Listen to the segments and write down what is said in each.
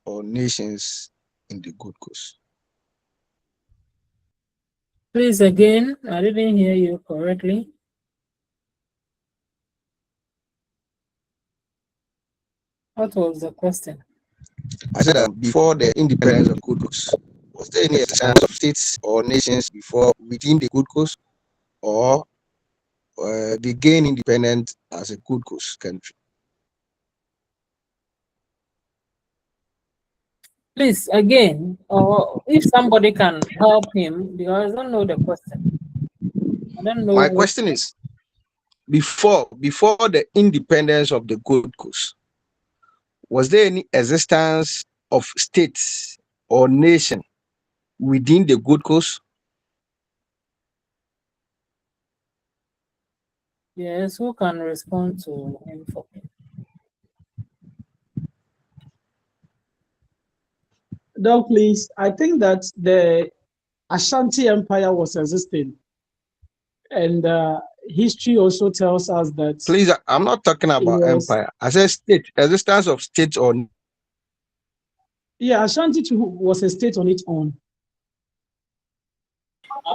or nations in the Gold Coast? Please again, I didn't hear you correctly. What was the question? I said that before the independence of the Gold Coast, was there any existence of states or nations before within the Gold Coast, or they gained independence as a Gold Coast country? Please again, or if somebody can help him, because I don't know the question. I don't know My what. question is, before the independence of the Gold Coast, was there any existence of states or nation within the Gold Coast? Yes, who can respond to him for me? Doc, please, I think that the Ashanti Empire was existing, and history also tells us that Please, I'm not talking it about was. empire. I said state, existence of states or. Yeah, Ashanti too was a state on its own.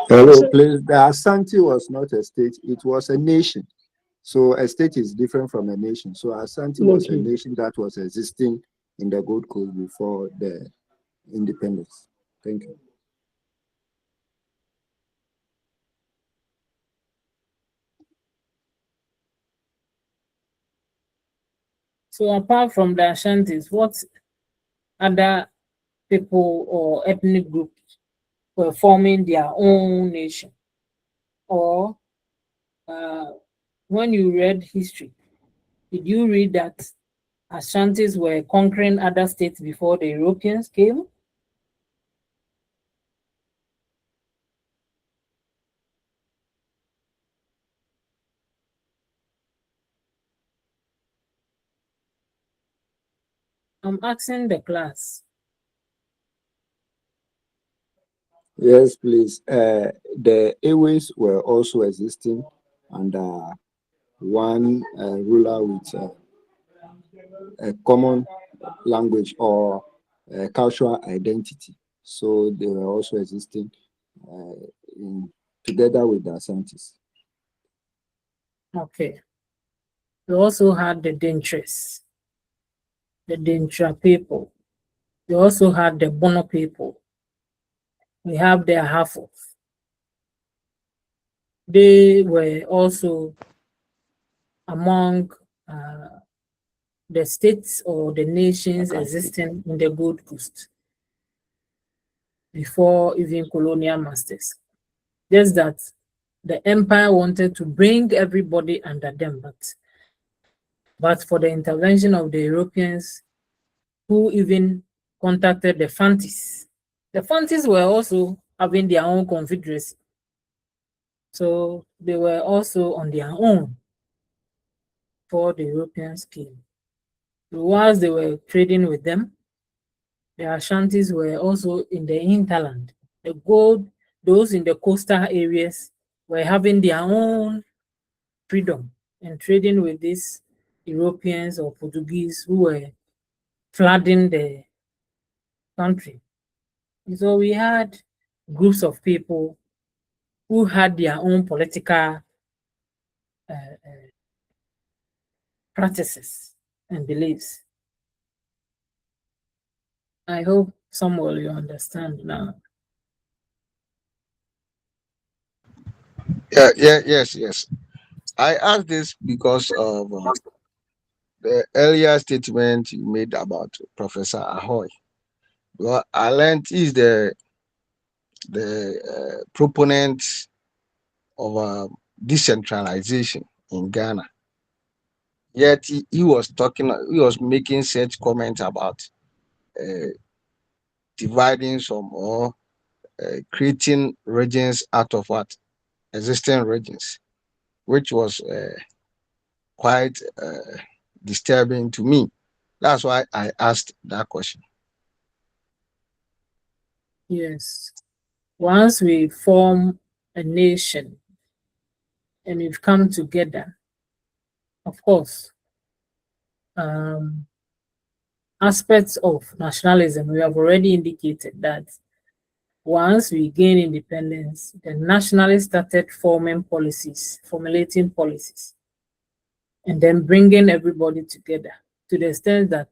Hello, So, please. The Ashanti was not a state, it was a nation. So a state is different from a nation. So Ashanti was a okay. nation that was existing in the Gold Coast before the independence. Thank you. So apart from the Ashantis, what other people or ethnic groups were forming their own nation? Or when you read history, did you read that Ashantis were conquering other states before the Europeans came? I'm asking the class. Yes, please. The airways were also existing under one ruler with a common language or cultural identity. So they were also existing together with the Asantis. Okay. We also had the Dintres, the Dintra people. We also had the Bono people. We have the Hafos. They were also among the states or the nations existing in the Gold Coast before even colonial masters. Just that the empire wanted to bring everybody under them, but for the intervention of the Europeans, who even contacted the Fantis. The Fantis were also having their own confederacy. So they were also on their own before the Europeans came. Whilst they were trading with them, the Ashantis were also in the hinterland. The gold, those in the coastal areas were having their own freedom and trading with these Europeans or Portuguese who were flooding the country. So we had groups of people who had their own political practices and beliefs. I hope Samuel you understand now. Yes. I asked this because of the earlier statement you made about Professor Ahoy. Well, I learned he's the proponent of decentralization in Ghana. Yet he was making such comments about uh, dividing some or creating regions out of what existing regions, which was quite disturbing to me. That's why I asked that question. Yes. Once we form a nation and we've come together, of course, aspects of nationalism, we have already indicated that once we gained independence, the nationalists started formulating policies, and then bringing everybody together to the extent that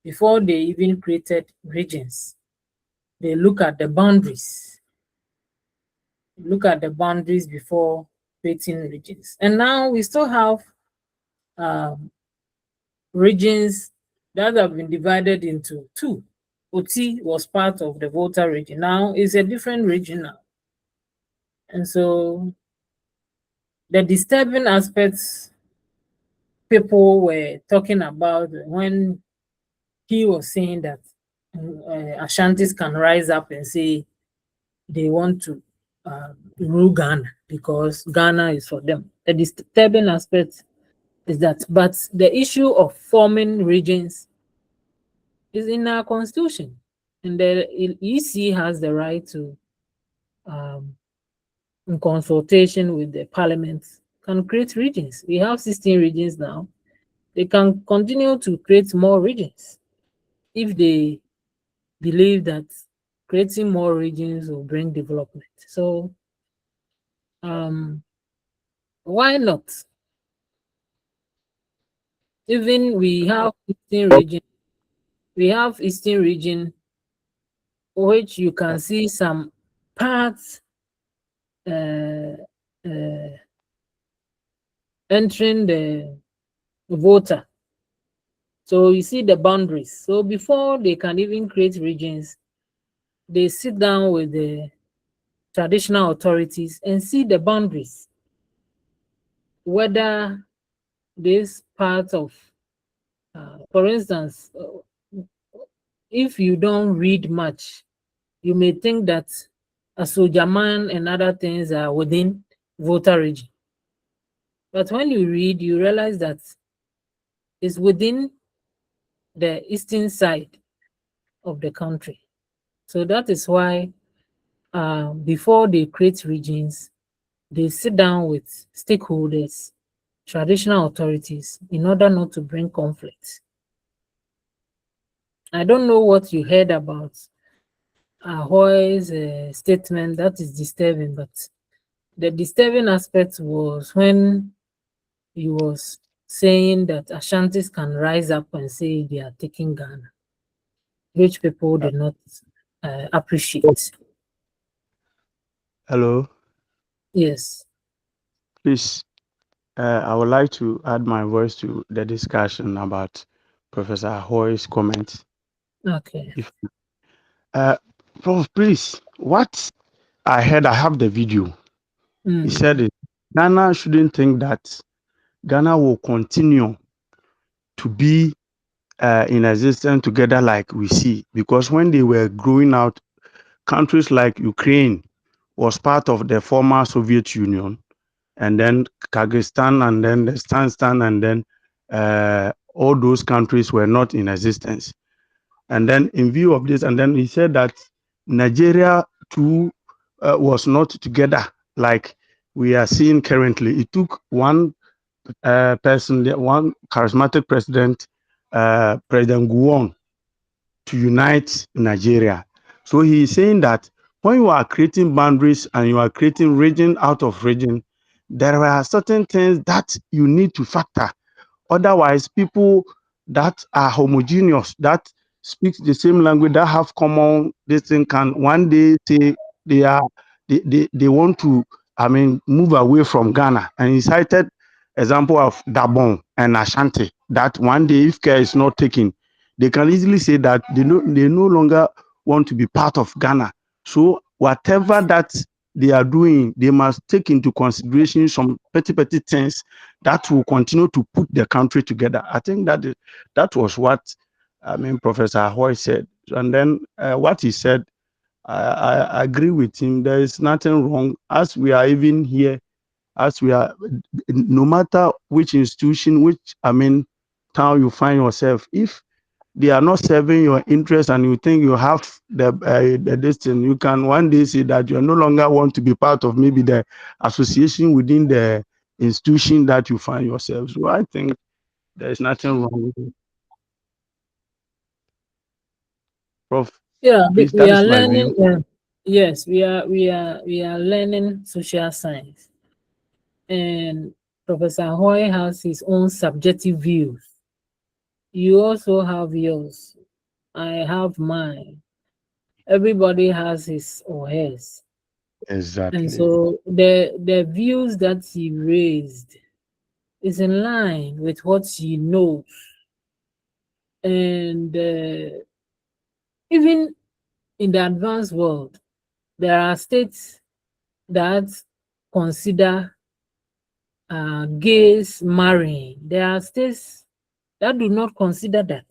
before they even created regions, they look at the boundaries, before creating regions. And now we still have regions that have been divided into two. Oti was part of the Volta region. Now it's a different region now. And so the disturbing aspects people were talking about when he was saying that Ashantis can rise up and say they want to rule Ghana because Ghana is for them. The disturbing aspect is that, but the issue of forming regions is in our constitution, and the EC has the right to, in consultation with the parliament, can create regions. We have 16 regions now. They can continue to create more regions if they believe that creating more regions will bring development. So why not? Even we have Eastern region, which you can see some parts entering the voter. So you see the boundaries. So before they can even create regions, they sit down with the traditional authorities and see the boundaries, whether this part of, for instance, if you don't read much, you may think that Asojaman and other things are within Volta region. But when you read, you realize that it's within the eastern side of the country. So that is why before they create regions, they sit down with stakeholders, traditional authorities, in order not to bring conflict. I don't know what you heard about Ahoy's statement. That is disturbing, but the disturbing aspect was when he was saying that Ashantis can rise up and say they are taking Ghana, which people did not appreciate. Hello, Yes. please. I would like to add my voice to the discussion about Professor Hoy's comments. Okay. If, Prof, please, what I heard, I have the video. He said it, Ghana shouldn't think that Ghana will continue to be in existence together like we see, because when they were growing out, countries like Ukraine was part of the former Soviet Union, and then Kyrgyzstan, and then the Stanstan, and then all those countries were not in existence. And then in view of this, and then he said that Nigeria too was not together like we are seeing currently. It took one person, one charismatic president, President Guon, to unite Nigeria. So he is saying that when you are creating boundaries and you are creating region out of region, there are certain things that you need to factor. Otherwise, people that are homogeneous, that speak the same language, that have common this thing, can one day say they are they want to, I mean, move away from Ghana. And he cited example of Gabon and Ashanti, that one day if care is not taken, they can easily say that they no longer want to be part of Ghana. So whatever that they are doing, they must take into consideration some petty things that will continue to put the country together. I think that was what, I mean, Professor Hoy said. And then what he said, I agree with him. There is nothing wrong. As we are even here, as we are, no matter which institution, which, I mean, town you find yourself, if they are not serving your interest and you think you have the destiny, you can one day say that you no longer want to be part of maybe the association within the institution that you find yourself. So I think there is nothing wrong with it. Prof, Yeah, please, we that are is my view. learning. Yes, we are learning social science, and Professor Hoy has his own subjective views. You also have yours. I have mine. Everybody has his or hers, and Exactly. so the views that he raised is in line with what he knows, and even in the advanced world, there are states that consider gays marrying. There are states that do not consider that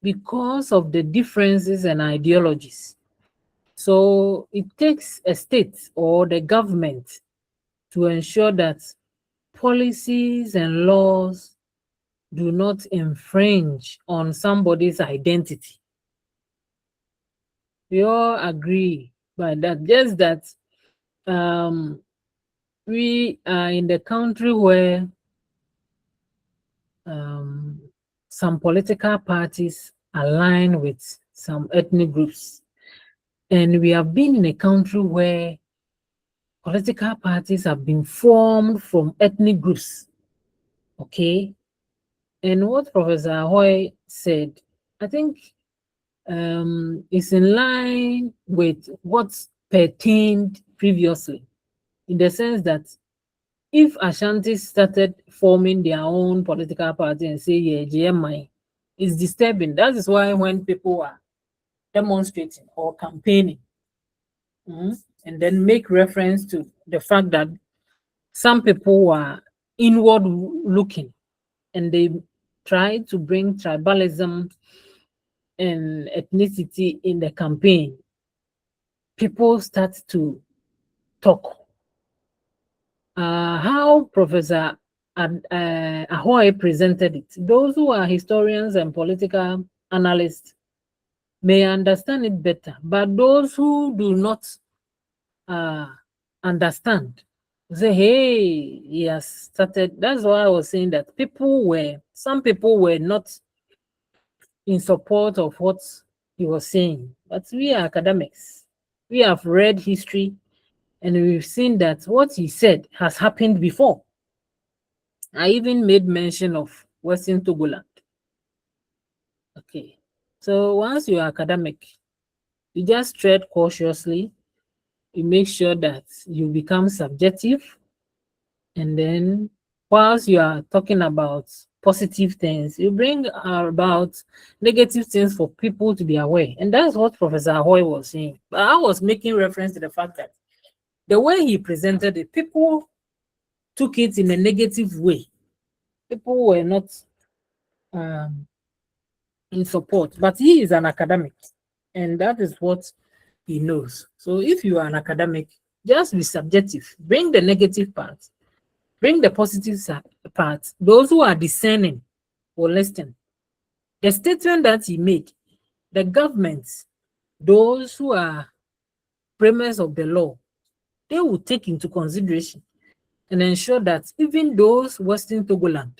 because of the differences and ideologies. So it takes a state or the government to ensure that policies and laws do not infringe on somebody's identity. We all agree by that. Just that we are in the country where some political parties align with some ethnic groups. And we have been in a country where political parties have been formed from ethnic groups. Okay. And what Professor Hoy said, I think is in line with what pertained previously, in the sense that if Ashanti started forming their own political party and say, yeah, GMI, it's disturbing. That is why when people are demonstrating or campaigning, and then make reference to the fact that some people were inward looking and they try to bring tribalism and ethnicity in the campaign, people start to talk. How Professor Ahoy presented it, those who are historians and political analysts may understand it better, but those who do not understand say, hey, he has started. That's why I was saying that some people were not in support of what he was saying, but we are academics. We have read history and we've seen that what he said has happened before. I even made mention of Western Togoland. Okay. So once you're academic, you just tread cautiously, you make sure that you become subjective, and then whilst you are talking about positive things, you bring about negative things for people to be aware. And that's what Professor Hoy was saying. But I was making reference to the fact that the way he presented it, people took it in a negative way. People were not in support, but he is an academic, and that is what he knows. So if you are an academic, just be subjective, bring the negative part, bring the positive part. Those who are discerning will listen. The statement that he made, the government, those who are framers of the law, they will take into consideration and ensure that even those Western Togoland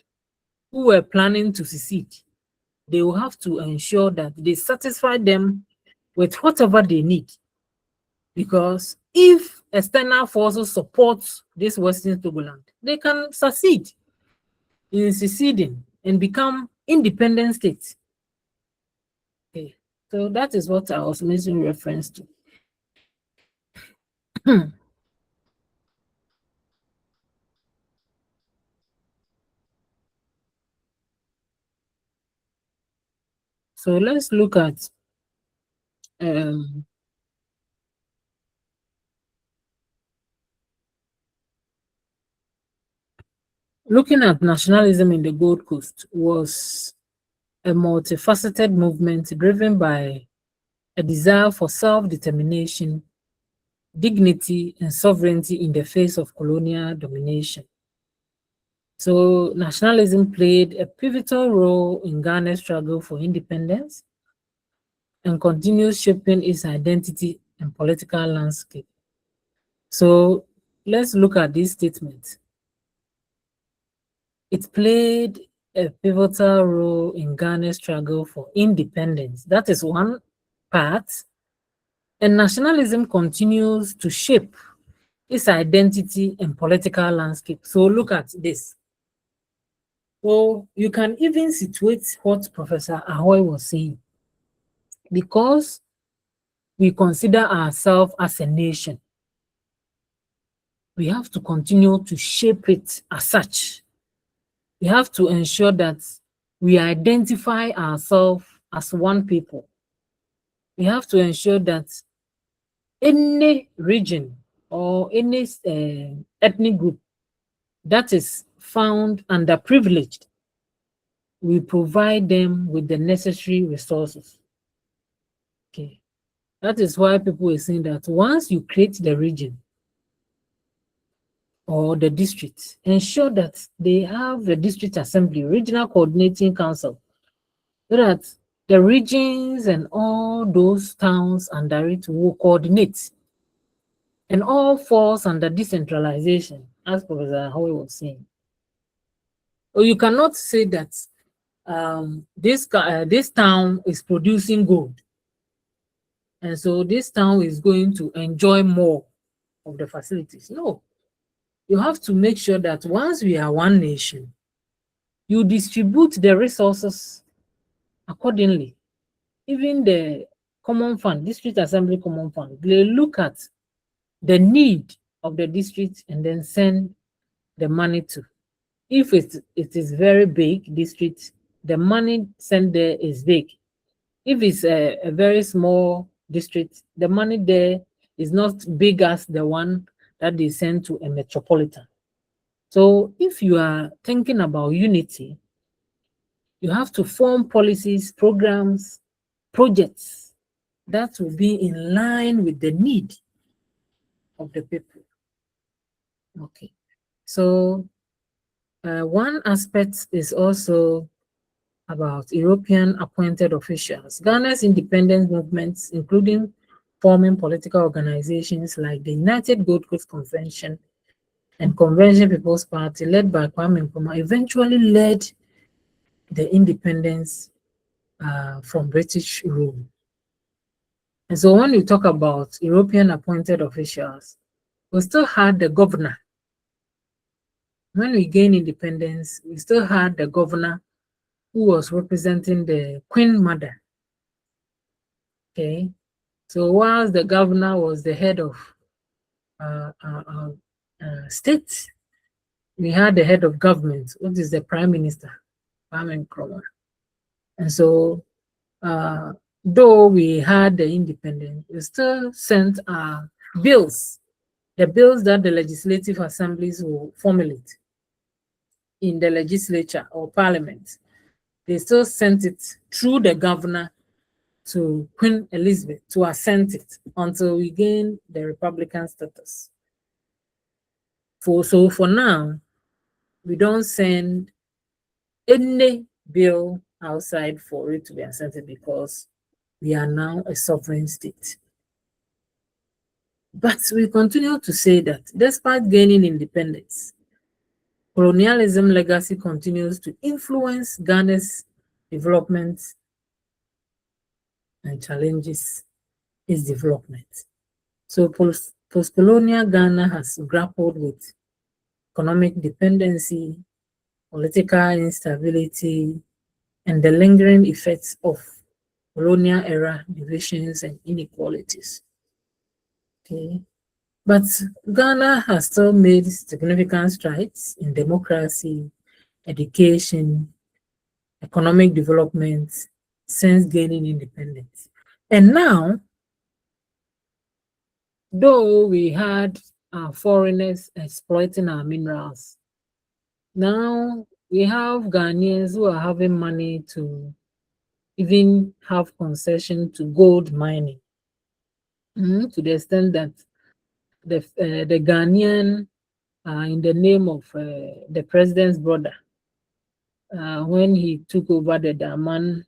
who were planning to secede, they will have to ensure that they satisfy them with whatever they need. Because if external forces support this Western Togoland, they can succeed in seceding and become independent states. Okay, so that is what I was making reference to. So let's look at looking at nationalism in the Gold Coast was a multifaceted movement driven by a desire for self-determination, dignity, and sovereignty in the face of colonial domination. So nationalism played a pivotal role in Ghana's struggle for independence and continues shaping its identity and political landscape. So let's look at this statement. It played a pivotal role in Ghana's struggle for independence. That is one part, and nationalism continues to shape its identity and political landscape. So look at this. So you can even situate what Professor Ahoy was saying. Because we consider ourselves as a nation, we have to continue to shape it as such. We have to ensure that we identify ourselves as one people. We have to ensure that any region or any ethnic group that is found underprivileged, we provide them with the necessary resources. Okay. That is why people are saying that once you create the region or the district, ensure that they have the district assembly, regional coordinating council, so that the regions and all those towns under it will coordinate, and all falls under decentralization, as Professor Howe was saying. Or you cannot say that this town is producing gold, and so this town is going to enjoy more of the facilities. No, you have to make sure that once we are one nation, you distribute the resources accordingly. Even the common fund, district assembly common fund, they look at the need of the district and then send the money to. If it is very big district, the money sent there is big. If it's a very small district, the money there is not big as the one that they send to a metropolitan. So if you are thinking about unity, you have to form policies, programs, projects that will be in line with the need of the people. Okay. So one aspect is also about European appointed officials. Ghana's independence movements, including forming political organizations like the United Gold Coast Convention and Convention People's Party, led by Kwame Nkrumah, eventually led the independence from British rule. And so when you talk about European appointed officials, we still had the governor. When we gained independence, we still had the governor who was representing the Queen Mother. Okay, so whilst the governor was the head of state, we had the head of government, which is the Prime Minister, Kwame Nkrumah. And so, though we had the independence, we still sent our bills, the bills that the legislative assemblies will formulate in the legislature or parliament. They still sent it through the governor to Queen Elizabeth to assent it until we gain the Republican status. So for now, we don't send any bill outside for it to be assented because we are now a sovereign state. But we continue to say that despite gaining independence, colonialism legacy continues to influence Ghana's development and challenges its development. So post-colonial Ghana has grappled with economic dependency, political instability, and the lingering effects of colonial era divisions and inequalities. Okay. But Ghana has still made significant strides in democracy, education, economic development since gaining independence. And now, though we had foreigners exploiting our minerals, now we have Ghanaians who are having money to even have concession to gold mining, to the extent that the Ghanaian, in the name of the president's brother, when he took over the Daman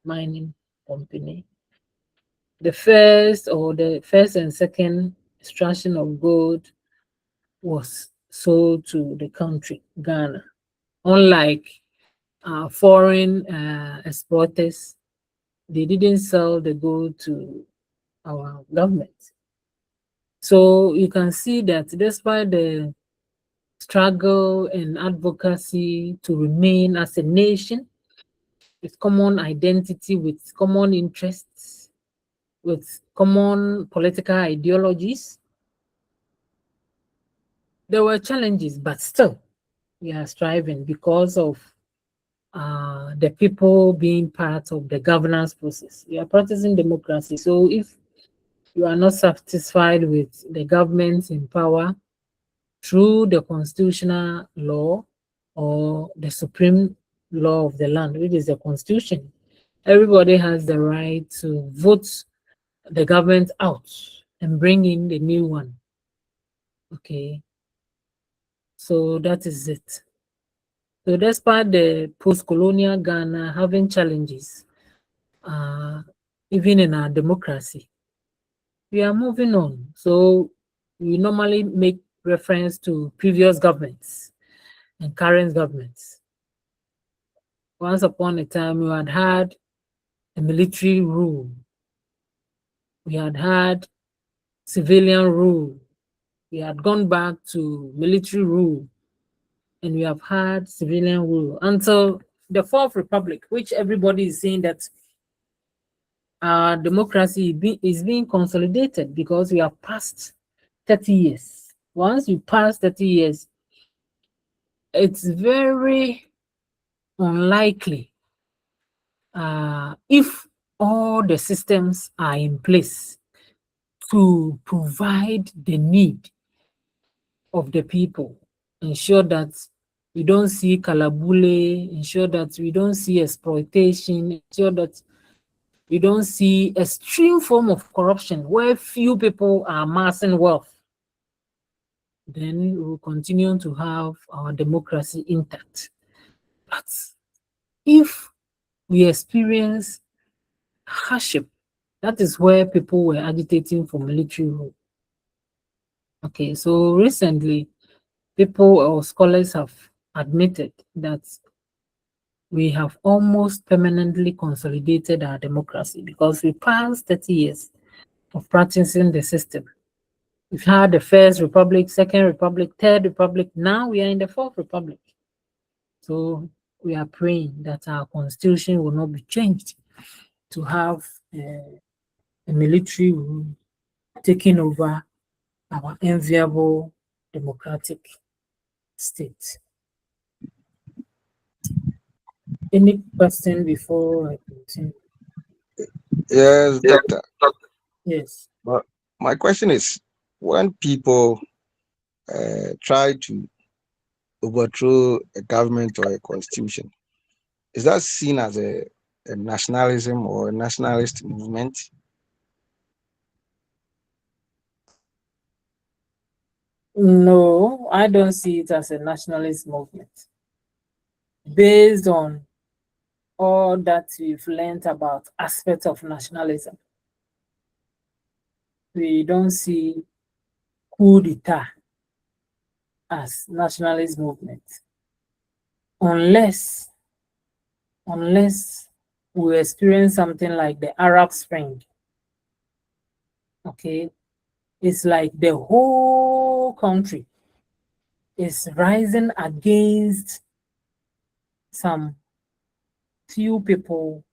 mining company, the first and second extraction of gold was sold to the country, Ghana. Unlike foreign exporters They didn't sell the gold to our government. So you can see that despite the struggle and advocacy to remain as a nation with common identity, with common interests, with common political ideologies, there were challenges, but still we are striving because of the people being part of the governance process. We are practicing democracy. So if you are not satisfied with the government in power through the constitutional law or the supreme law of the land, which is the constitution, everybody has the right to vote the government out and bring in the new one. Okay. So that is it. So despite the post-colonial Ghana having challenges, even in our democracy, we are moving on. So we normally make reference to previous governments and current governments. Once upon a time, we had had a military rule. We had had civilian rule. We had gone back to military rule, and we have had civilian rule until the Fourth Republic, which everybody is saying that our democracy is being consolidated because we have passed 30 years. Once you pass 30 years, it's very unlikely if all the systems are in place to provide the need of the people, ensure that we don't see kalabule, ensure that we don't see exploitation, ensure that we don't see extreme form of corruption where few people are amassing wealth, then we will continue to have our democracy intact. But if we experience hardship, that is where people were agitating for military rule. Okay, so recently, people or scholars have admitted that we have almost permanently consolidated our democracy because we passed 30 years of practicing the system. We've had the First Republic, Second Republic, Third Republic. Now we are in the Fourth Republic. So we are praying that our constitution will not be changed to have a military rule taking over our enviable democratic state. Any question before I continue? Yes, doctor. Yes. But my question is, when people try to overthrow a government or a constitution, is that seen as a nationalism or a nationalist movement? No, I don't see it as a nationalist movement. Based on all that we've learned about aspects of nationalism, we don't see coup d'etat as nationalist movement unless we experience something like the Arab Spring. Okay, it's like the whole country is rising against some few people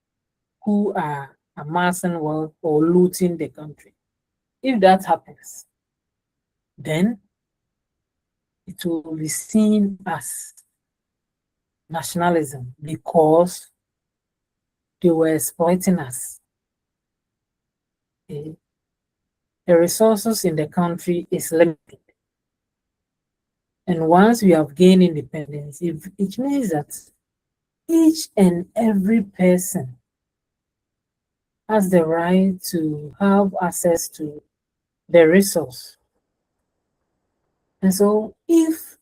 who are amassing wealth or looting the country. If that happens, then it will be seen as nationalism because they were exploiting us. Okay. The resources in the country is limited. And once we have gained independence, it means that each and every person has the right to have access to the resource. And so if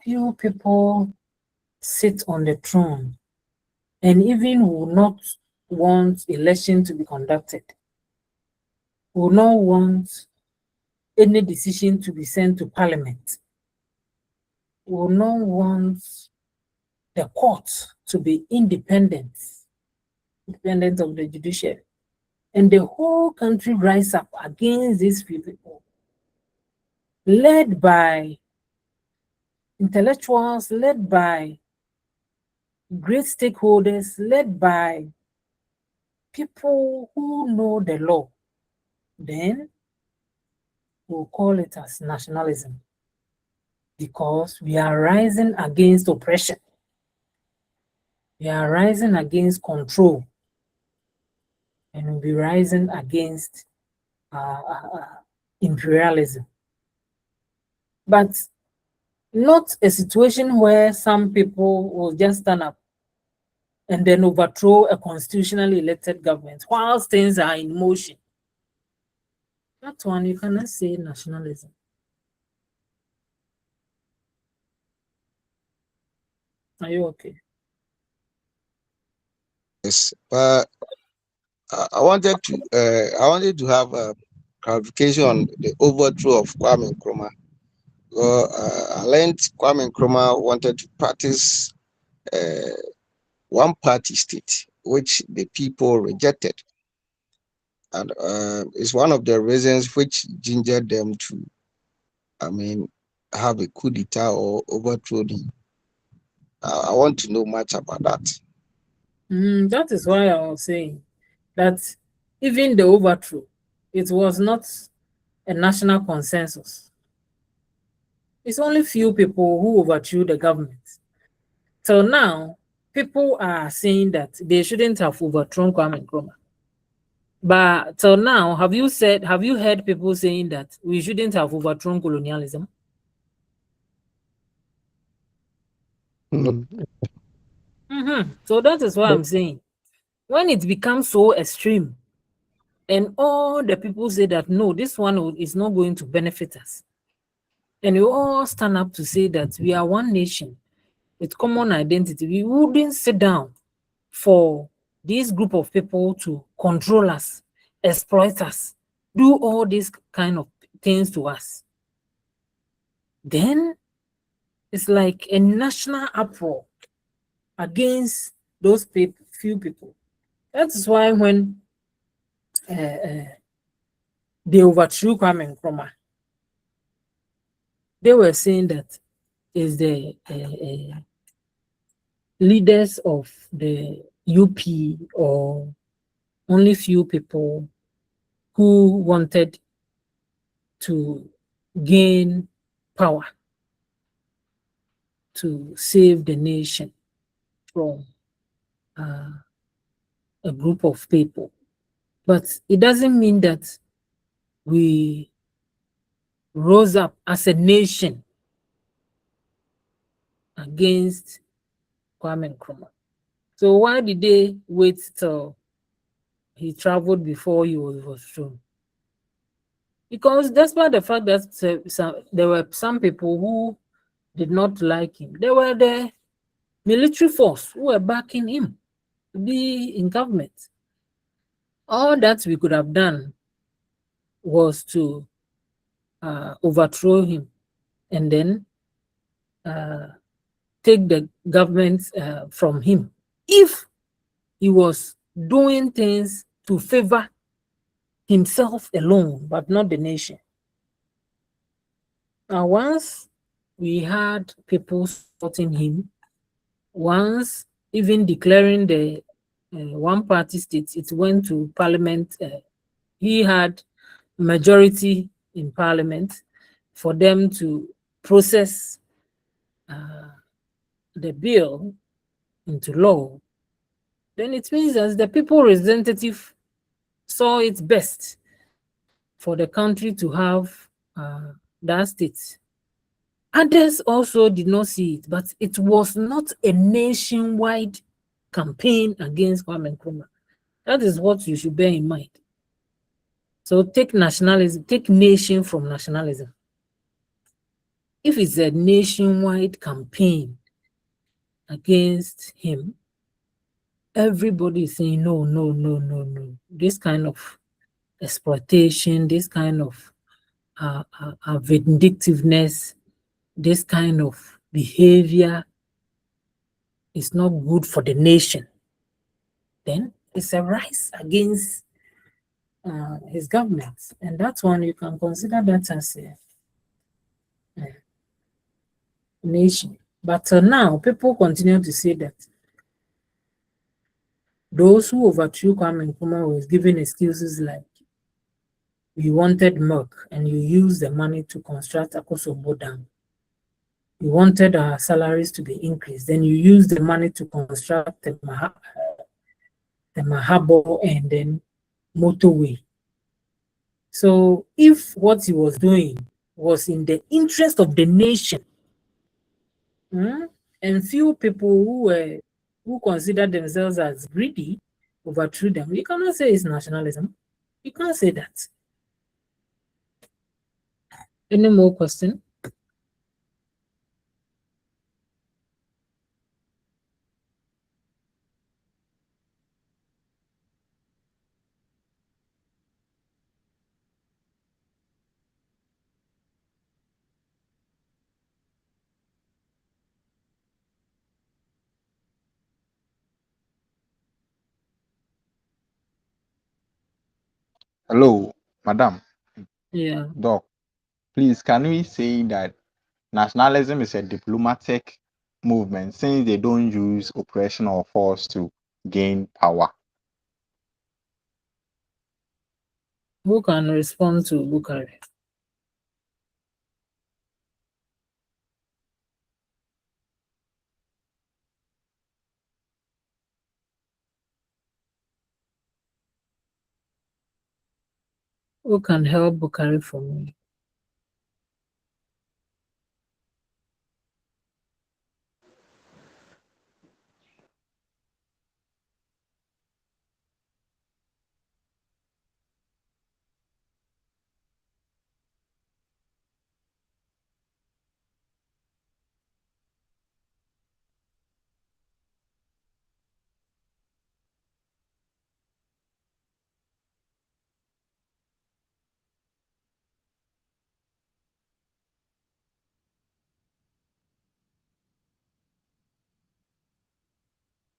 few people sit on the throne and even will not want election to be conducted, will not want any decision to be sent to parliament, will not want the court to be independent, independence of the judiciary. And the whole country rise up against these few people, led by intellectuals, led by great stakeholders, led by people who know the law. Then we'll call it as nationalism, because we are rising against oppression. We are rising against control, and we'll be rising against imperialism. But not a situation where some people will just stand up and then overthrow a constitutionally elected government whilst things are in motion. That one you cannot say nationalism. Are you okay? Yes, but I wanted to have a clarification on the overthrow of Kwame Nkrumah. I learned Kwame Nkrumah wanted to practice one-party state, which the people rejected, and it's one of the reasons which gingered them to, have a coup d'etat or overthrow him. I want to know much about that. That is why I was saying that even the overthrow, it was not a national consensus. It's only few people who overthrew the government. So now, people are saying that they shouldn't have overthrown Kwame Nkrumah. But till now, have you heard people saying that we shouldn't have overthrown colonialism? So that is what I'm saying. When it becomes so extreme, and all the people say that no, this one is not going to benefit us, and you all stand up to say that we are one nation with common identity, we wouldn't sit down for this group of people to control us, exploit us, do all these kind of things to us. Then it's like a national uproar against those few people. That is why when they overthrew Kwame Nkrumah, they were saying that is the leaders of the UP or only few people who wanted to gain power to save the nation from a group of people. But it doesn't mean that we rose up as a nation against Kwame Nkrumah. So why did they wait till he traveled before he was overthrown? Because despite the fact that there were some people who did not like him, there were the military force who were backing him to be in government. All that we could have done was to overthrow him and then take the government from him if he was doing things to favor himself alone, but not the nation. Now, once we had people supporting him, once even declaring the one-party state, it went to parliament. He had majority in parliament for them to process the bill into law. Then it means that the people representative saw it best for the country to have that state. Others also did not see it, but it was not a nationwide campaign against Kwame Nkrumah. That is what you should bear in mind. So take nationalism, take nation from nationalism. If it's a nationwide campaign against him, everybody is saying no, no, no, no, no. This kind of exploitation, this kind of vindictiveness, this kind of behavior is not good for the nation. Then it's a rise against his government, and that one you can consider that as a nation. But now people continue to say that those who overthrew Kwame Nkrumah was giving excuses like you wanted milk and you used the money to construct Akosobo Dam. You wanted our salaries to be increased, then you used the money to construct the Mahabo and then motorway. So if what he was doing was in the interest of the nation, and few people who consider themselves as greedy overthrew them, you cannot say it's nationalism. You can't say that. Any more question? Hello, madam. Yeah. Doc, please, can we say that nationalism is a diplomatic movement since they don't use oppression or force to gain power? Who can respond to Bukari? Who can help Bukari for me?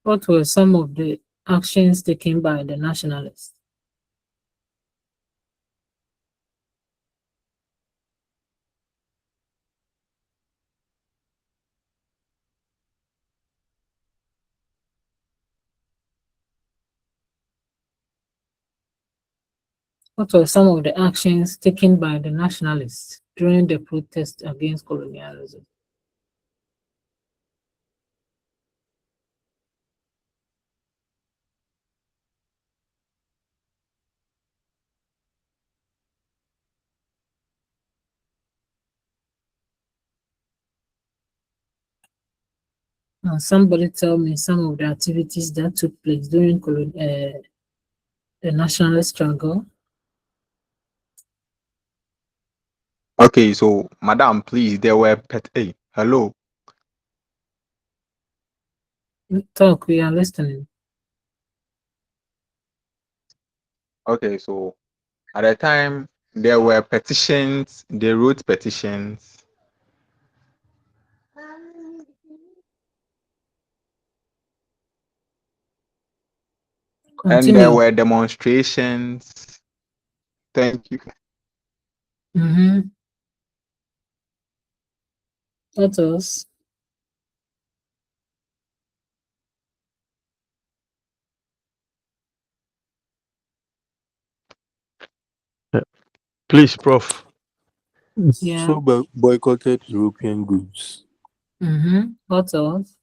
What were some of the actions taken by the nationalists? What were some of the actions taken by the nationalists during the protest against colonialism? Somebody tell me some of the activities that took place during the national struggle. Okay, so madam, please, there were hey, hello. Talk, we are listening. Okay, so at the time there were petitions, they wrote petitions. Continue. And there were demonstrations. Thank you. What else? Please, Prof. Yeah. So boycotted European goods. What else?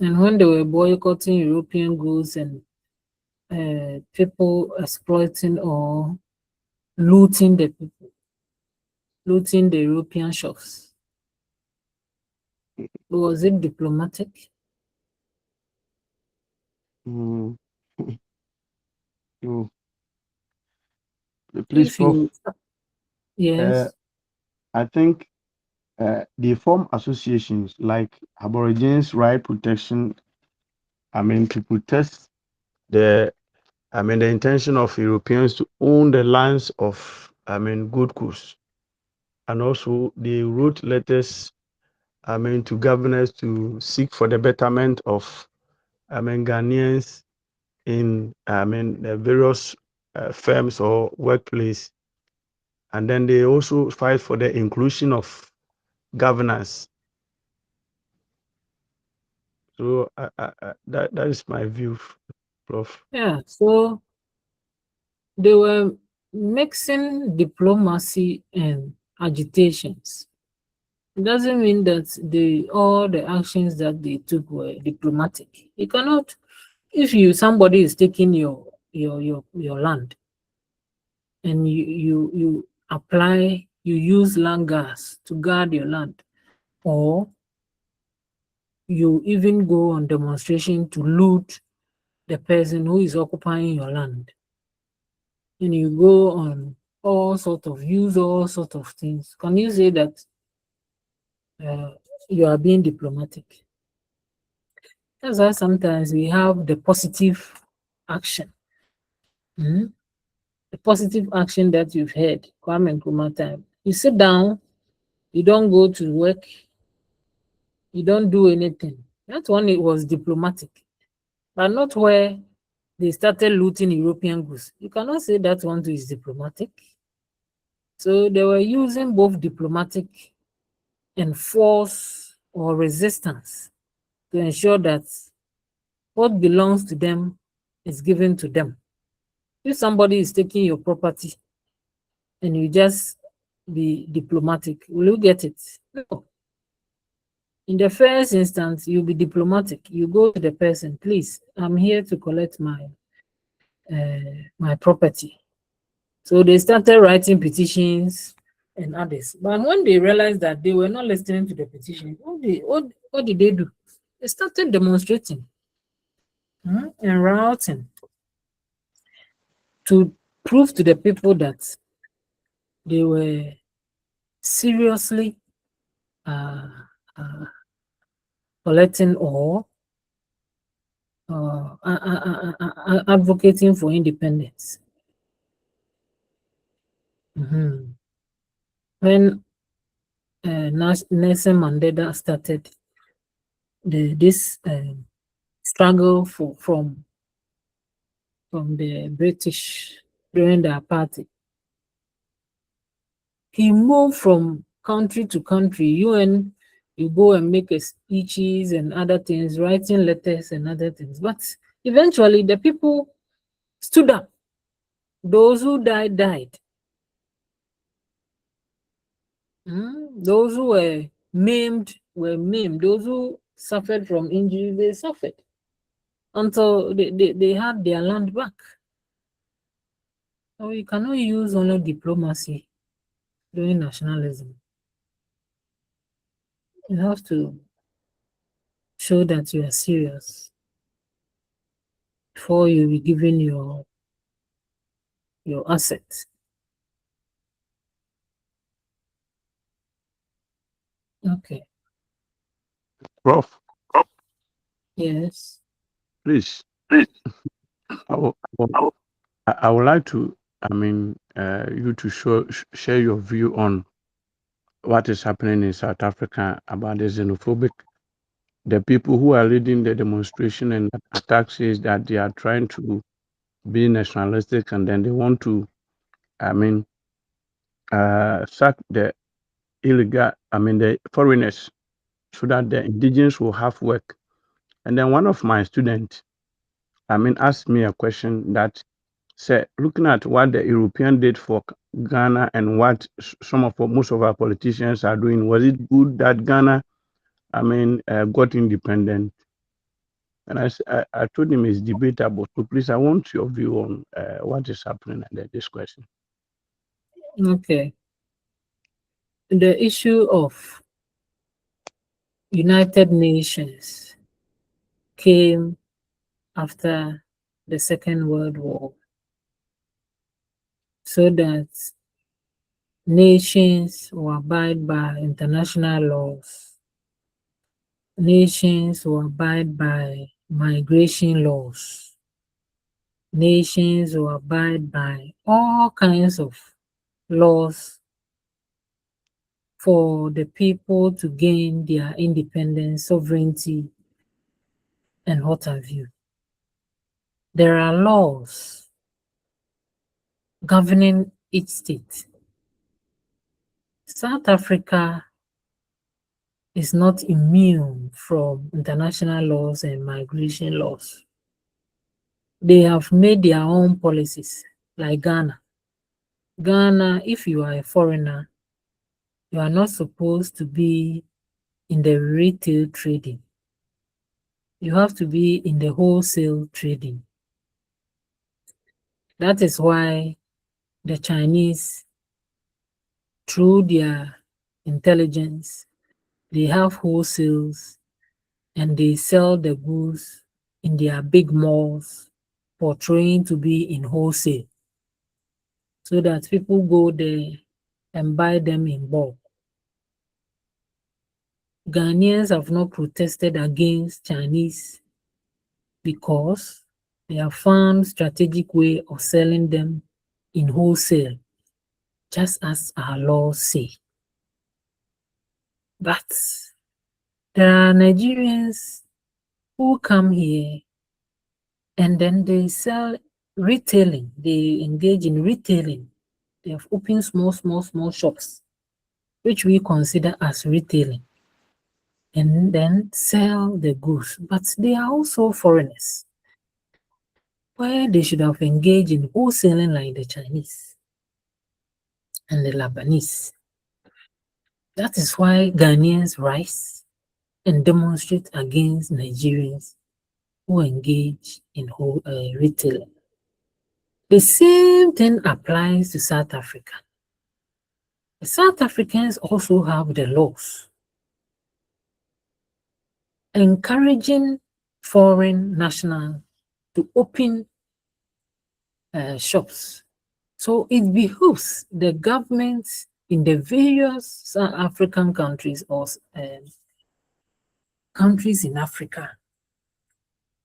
And when they were boycotting European goods and people exploiting or looting the people, looting the European shops, was it diplomatic? Mm. No. Please, If Prof. you, yes. I think they form associations like Aborigines Right Protection. I mean, to protest the intention of Europeans to own the lands of Gold Coast, and also they wrote letters to governors to seek for the betterment of Ghanaians in the various firms or workplace, and then they also fight for the inclusion of governance. So that is my view, Prof. Yeah, so they were mixing diplomacy and agitations. It doesn't mean that all the actions that they took were diplomatic. You cannot, if somebody is taking your land, and you use land gas to guard your land, or you even go on demonstration to loot the person who is occupying your land, and you go on use all sorts of things, can you say that you are being diplomatic? That's why sometimes we have the positive action. The positive action that you've heard, Kwame Nkrumah time. You sit down, you don't go to work, you don't do anything. That one, it was diplomatic, but not where they started looting European goods. You cannot say that one is diplomatic. So they were using both diplomatic and force or resistance to ensure that what belongs to them is given to them. If somebody is taking your property and you just be diplomatic, will you get it? No. In the first instance, you'll be diplomatic. You go to the person, please, I'm here to collect my property. So they started writing petitions and others. But when they realized that they were not listening to the petition, what did they do? They started demonstrating and rioting to prove to the people that they were seriously collecting or advocating for independence. When Nelson Mandela started this struggle from the British during the apartheid, he moved from country to country. You go and make speeches and other things, writing letters and other things. But eventually, the people stood up. Those who died, died. Those who were maimed were maimed. Those who suffered from injury, they suffered until they had their land back. So you cannot use only diplomacy during nationalism. You have to show that you are serious before you be given your assets. Okay. Prof, Yes. please. I would like to, you to share your view on what is happening in South Africa about the xenophobic. The people who are leading the demonstration and attacks is that they are trying to be nationalistic, and then they want to, sack the the foreigners so that the indigenous will have work. And then one of my students, asked me a question that said, looking at what the European did for Ghana and what most of our politicians are doing, was it good that Ghana, got independent? And I told him it's debatable. So please, I want your view on what is happening at this question. Okay. The issue of United Nations came after the Second World War, so that nations will abide by international laws. Nations will abide by migration laws. Nations will abide by all kinds of laws for the people to gain their independence, sovereignty, and what have you. There are laws governing each state. South Africa is not immune from international laws and migration laws. They have made their own policies, like Ghana. Ghana, if you are a foreigner, you are not supposed to be in the retail trading. You have to be in the wholesale trading. That is why the Chinese, through their intelligence, they have wholesales and they sell the goods in their big malls, portraying to be in wholesale, so that people go there and buy them in bulk. Ghanaians have not protested against Chinese because they have found strategic way of selling them in wholesale, just as our laws say. But there are Nigerians who come here and then they sell retailing. They engage in retailing. They have opened small shops, which we consider as retailing, and then sell the goods. But they are also foreigners, where they should have engaged in wholesaling like the Chinese and the Lebanese. That is why Ghanaians rise and demonstrate against Nigerians who engage in retailing. The same thing applies to South Africa. The South Africans also have the laws encouraging foreign nationals to open shops. So it behooves the governments in the various South African countries or countries in Africa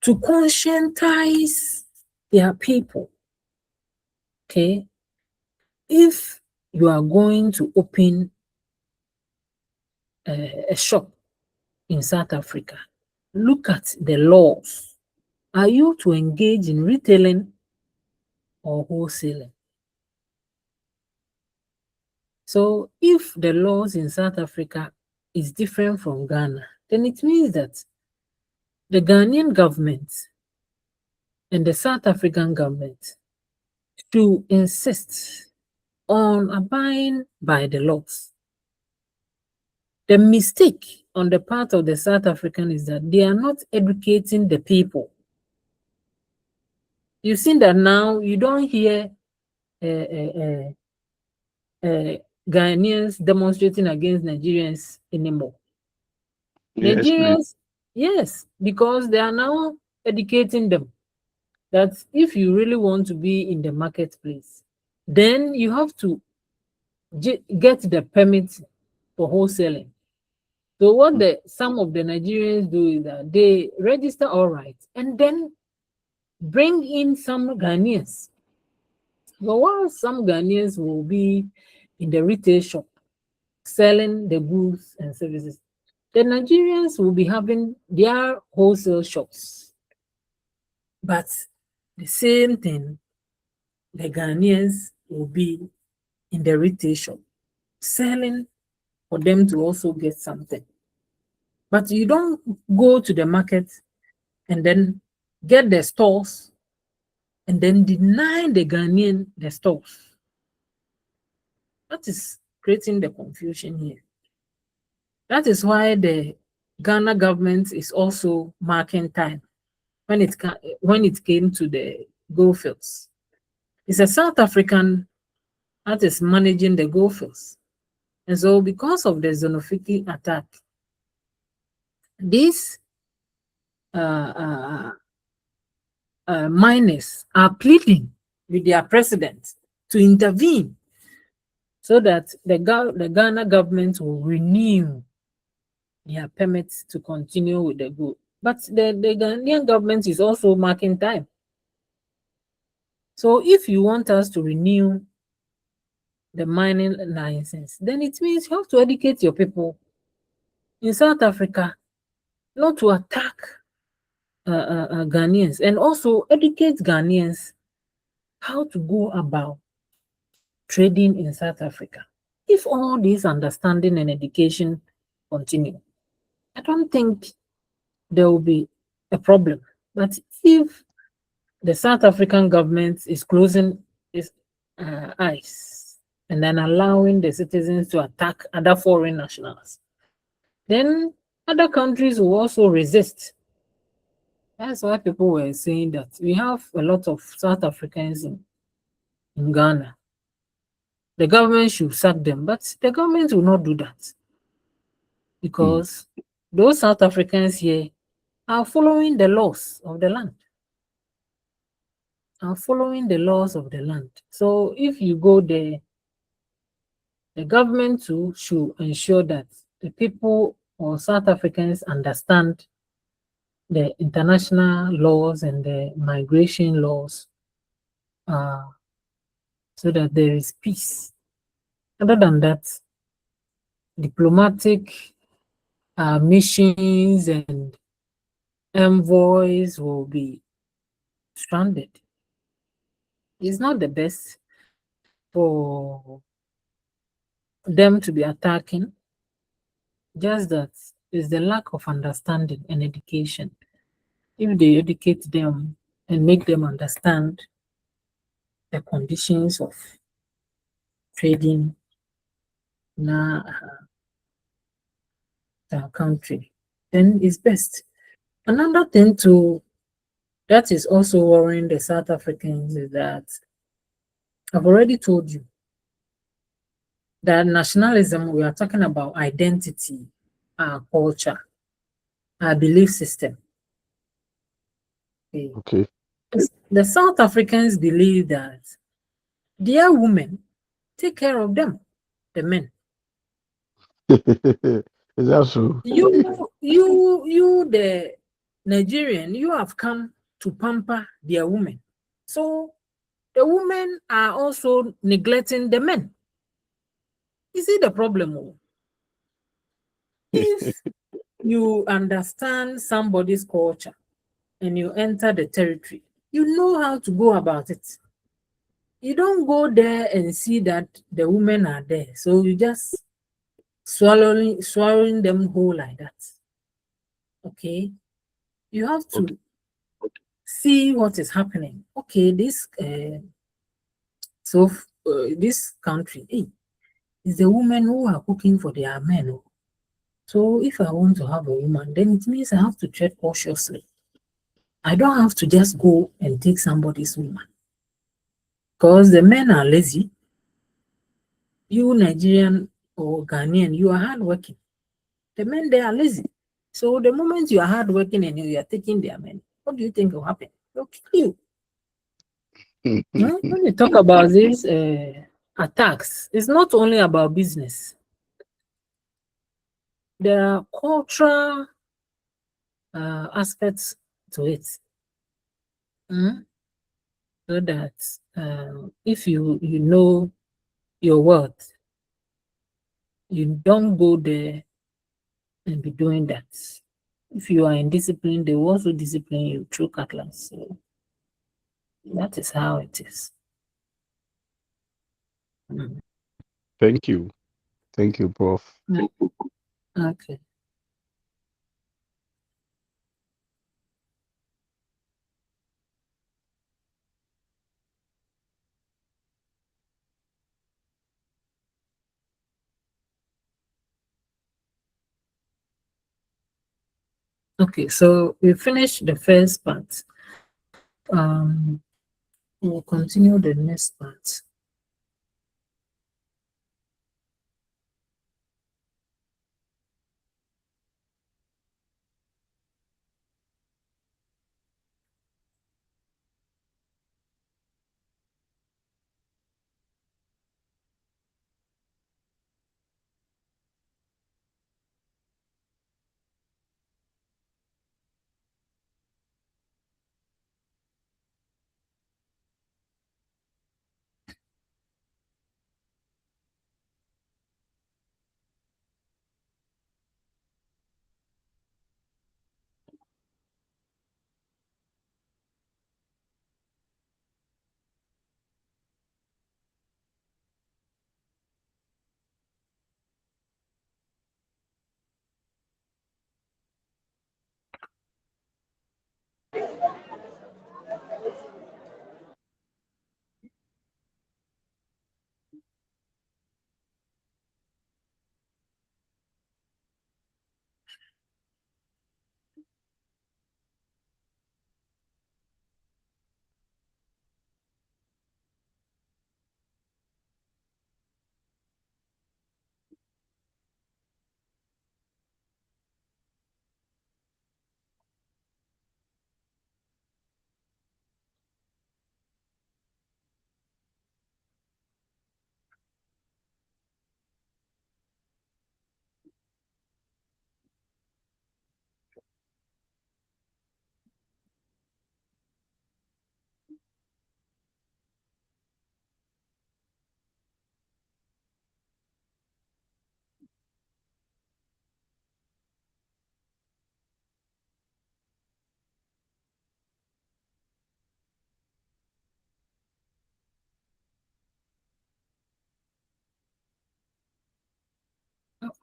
to conscientize their people. Okay, if you are going to open a shop in South Africa, look at the laws. Are you to engage in retailing or wholesaling? So if the laws in South Africa is different from Ghana, then it means that the Ghanaian government and the South African government should insist on abiding by the laws. The mistake on the part of the South African is that they are not educating the people. You've seen that now you don't hear Ghanaians demonstrating against Nigerians anymore. Yes, please. Nigerians, yes, because they are now educating them that if you really want to be in the marketplace, then you have to get the permit for wholesaling. So what some of the Nigerians do is that they register all right and then bring in some Ghanaians. But while some Ghanaians will be in the retail shop selling the goods and services, the Nigerians will be having their wholesale shops. But the same thing, the Ghanaians will be in the retail shop selling for them to also get something. But you don't go to the market and then get the stores and then deny the Ghanaian the stores. That is creating the confusion here. That is why the Ghana government is also marking time when it came to the gold fields. It's a South African that is managing the gold fields. And so because of the xenophobic attack, these miners are pleading with their president to intervene so that the Ghana government will renew their permits to continue with the gold. But the Ghanaian government is also marking time. So if you want us to renew the mining license, then it means you have to educate your people in South Africa not to attack Ghanaians, and also educate Ghanaians how to go about trading in South Africa. If all this understanding and education continue, I don't think there will be a problem. But if the South African government is closing its eyes and then allowing the citizens to attack other foreign nationals, then other countries will also resist. That's why people were saying that we have a lot of South Africans in Ghana. The government should sack them, but the government will not do that because those South Africans here are following the laws of the land. Are following the laws of the land. So if you go there, the government too should ensure that the people or South Africans understand the international laws and the migration laws so that there is peace. Other than that, diplomatic missions and envoys will be stranded. It's not the best for them to be attacking, just that is the lack of understanding and education. If they educate them and make them understand the conditions of trading in our country, then it's best. Another thing too that is also worrying the South Africans is that I've already told you that nationalism, we are talking about identity, our culture, our belief system. Okay. The South Africans believe that their women take care of them, the men. Is that so? You, the Nigerian, you have come to pamper their women. So the women are also neglecting the men. You see the problem? If you understand somebody's culture and you enter the territory, you know how to go about it. You don't go there and see that the women are there. So you just swallowing them whole like that. Okay. You have to see what is happening. Okay, this this country, hey, is the women who are cooking for their men. Oh. So if I want to have a woman, then it means I have to tread cautiously. I don't have to just go and take somebody's woman. Because the men are lazy. You Nigerian or Ghanaian, you are hardworking. The men, they are lazy. So the moment you are hardworking and you are taking their men, what do you think will happen? They'll kill you. When you talk about these attacks, it's not only about business. There are cultural aspects to it. So that if you know your worth, you don't go there and be doing that. If you are indisciplined, they will also discipline you through cutlass. So that is how it is. Thank you. Thank you, Prof. Okay. Okay, so we finished the first part. We'll continue the next part.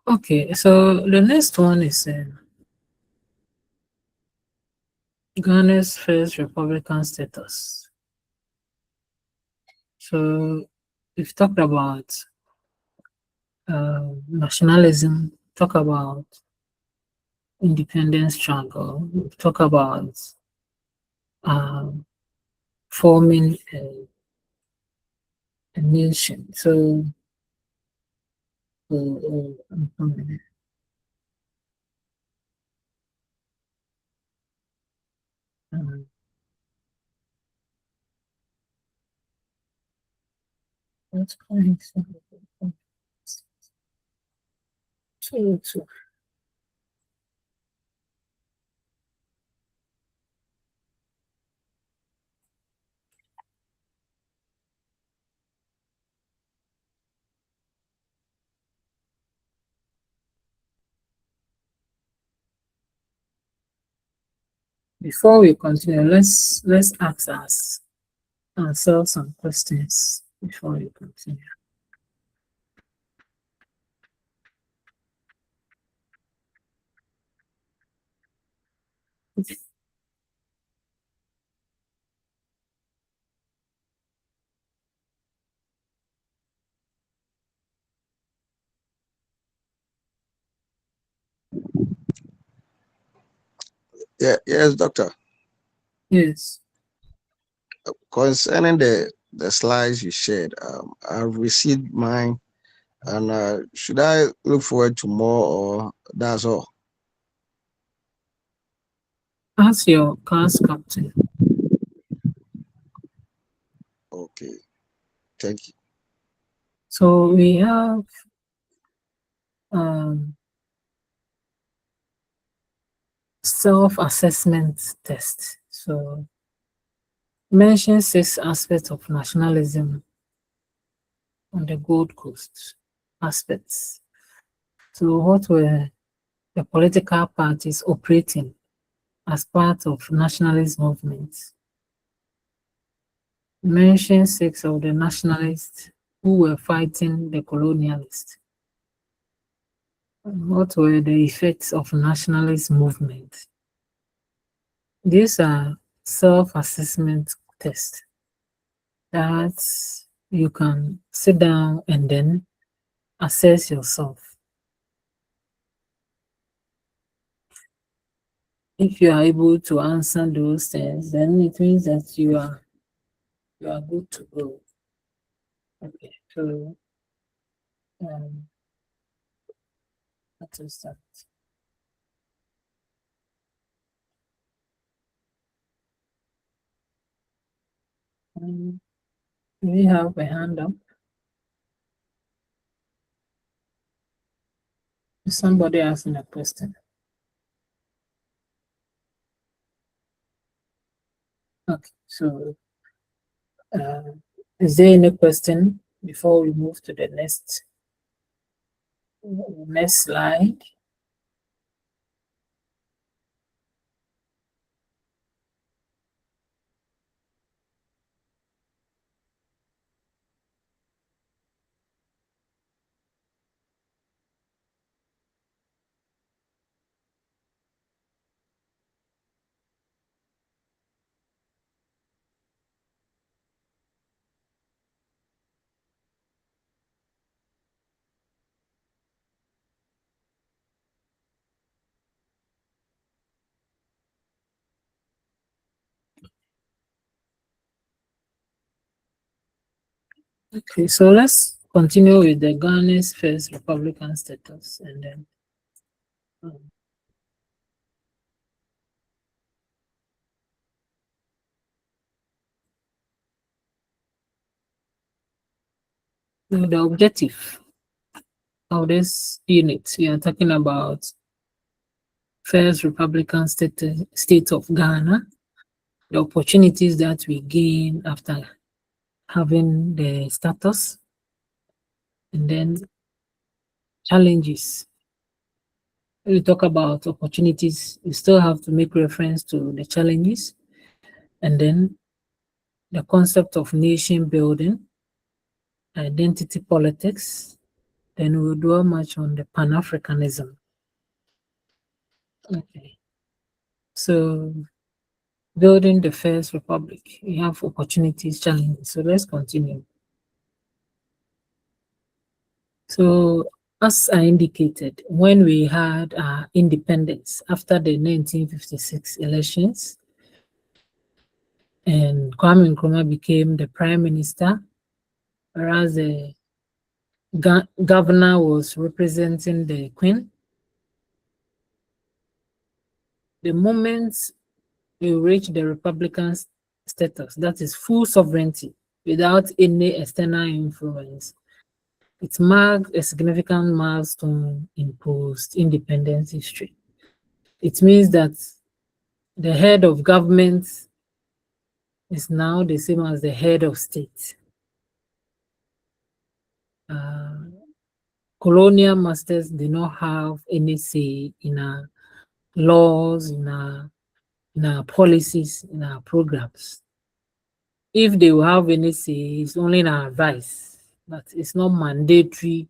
Okay, so the next one is Ghana's first Republican status. So we've talked about nationalism, talk about independence struggle, we've talked about forming a nation. So um, what's going on? So, before we continue, let's ask ourselves some questions before we continue. Yeah, yes, doctor. Yes. Concerning the slides you shared, I've received mine, and should I look forward to more, or that's all? Ask your class captain. Okay, thank you. So we have self-assessment test. So mention 6 aspects of nationalism on the Gold Coast. Aspects. So what were the political parties operating as part of nationalist movements? Mention 6 of the nationalists who were fighting the colonialists. What were the effects of nationalist movement? These are self-assessment tests that you can sit down and then assess yourself. If you are able to answer those things, then it means that you are good to go. Okay, so what is that? We have a hand up. Is somebody asking a question? Okay, so is there any question before we move to the next slide? Okay, so let's continue with the Ghana's first Republican status, and then the objective of this unit, we are talking about first Republican state of Ghana, the opportunities that we gain after having the status, and then challenges. When we talk about opportunities, we still have to make reference to the challenges, and then the concept of nation building, identity politics, Then we'll dwell much on the Pan-Africanism. Okay. So building the first republic, we have opportunities, challenges. So let's continue. So as I indicated, when we had independence after the 1956 elections, and Kwame Nkrumah became the prime minister, whereas the governor was representing the Queen. The moment we reached the Republican status, that is full sovereignty without any external influence, it marked a significant milestone in post-independence history. It means that the head of government is now the same as the head of state. Colonial masters did not have any say in our laws, in our policies, in our programs. If they will have any say, it's only in our advice, but it's not mandatory.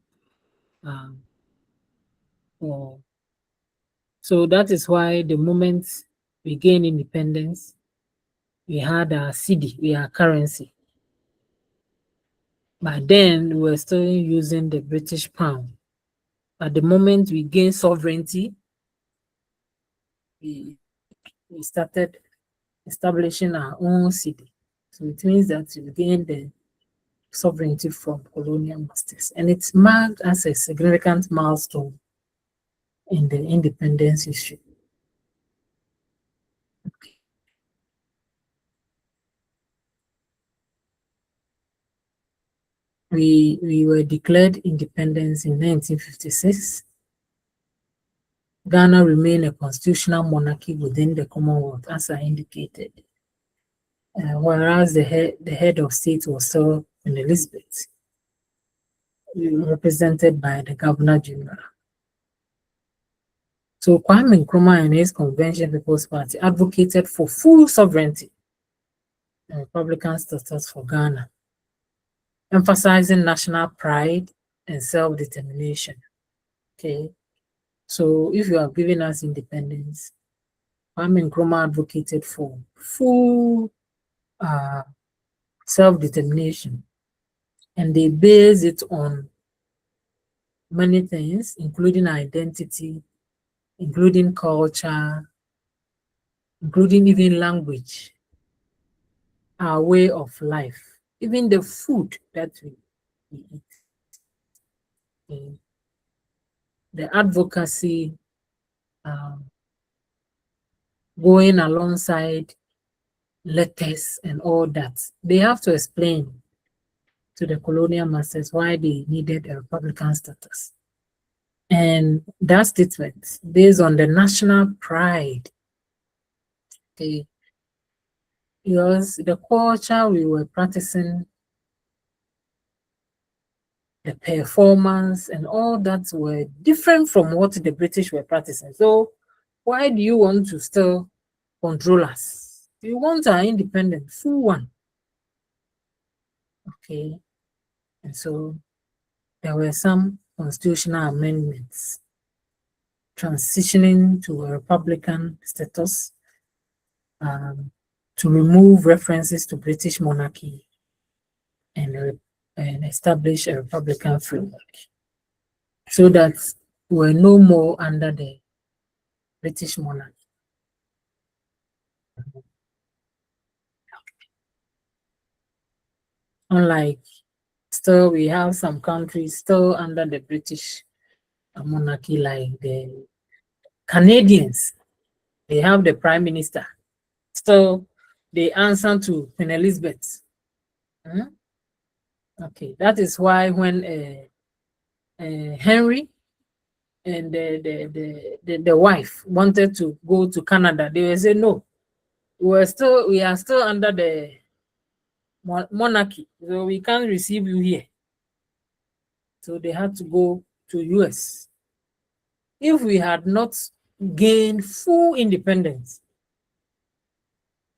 So that is why the moment we gained independence, we had our cedi, we had currency. But then we were still using the British pound. At the moment we gained sovereignty, we started establishing our own cedi. So it means that we gained the sovereignty from colonial masters. And it's marked as a significant milestone in the independence history. Okay. We were declared independence in 1956. Ghana remained a constitutional monarchy within the Commonwealth, as I indicated, whereas the head of state was still Queen Elizabeth, represented by the Governor General. So Kwame Nkrumah and his Convention People's Party advocated for full sovereignty and Republican status for Ghana, emphasizing national pride and self-determination. Okay, so if you are giving us independence, Kwame Nkrumah advocated for full self-determination, and they base it on many things, including identity, including culture, including even language, our way of life, even the food that we eat. Okay. The advocacy going alongside letters and all that, they have to explain to the colonial masters why they needed a Republican status. And that statement, based on the national pride, okay, because the culture we were practicing, the performance and all that were different from what the British were practicing. So why do you want to still control us? You want our independent, full one. Okay. And so there were some constitutional amendments transitioning to a Republican status, to remove references to British monarchy and establish a Republican framework, so that we're no more under the British monarchy. Unlike, still we have some countries still under the British monarchy, like the Canadians. They have the prime minister. Still, they answer to Queen Elizabeth. Okay, that is why when Henry and the wife wanted to go to Canada, they will say no. We are still under the monarchy, so we can't receive you here. So they had to go to US. If we had not gained full independence,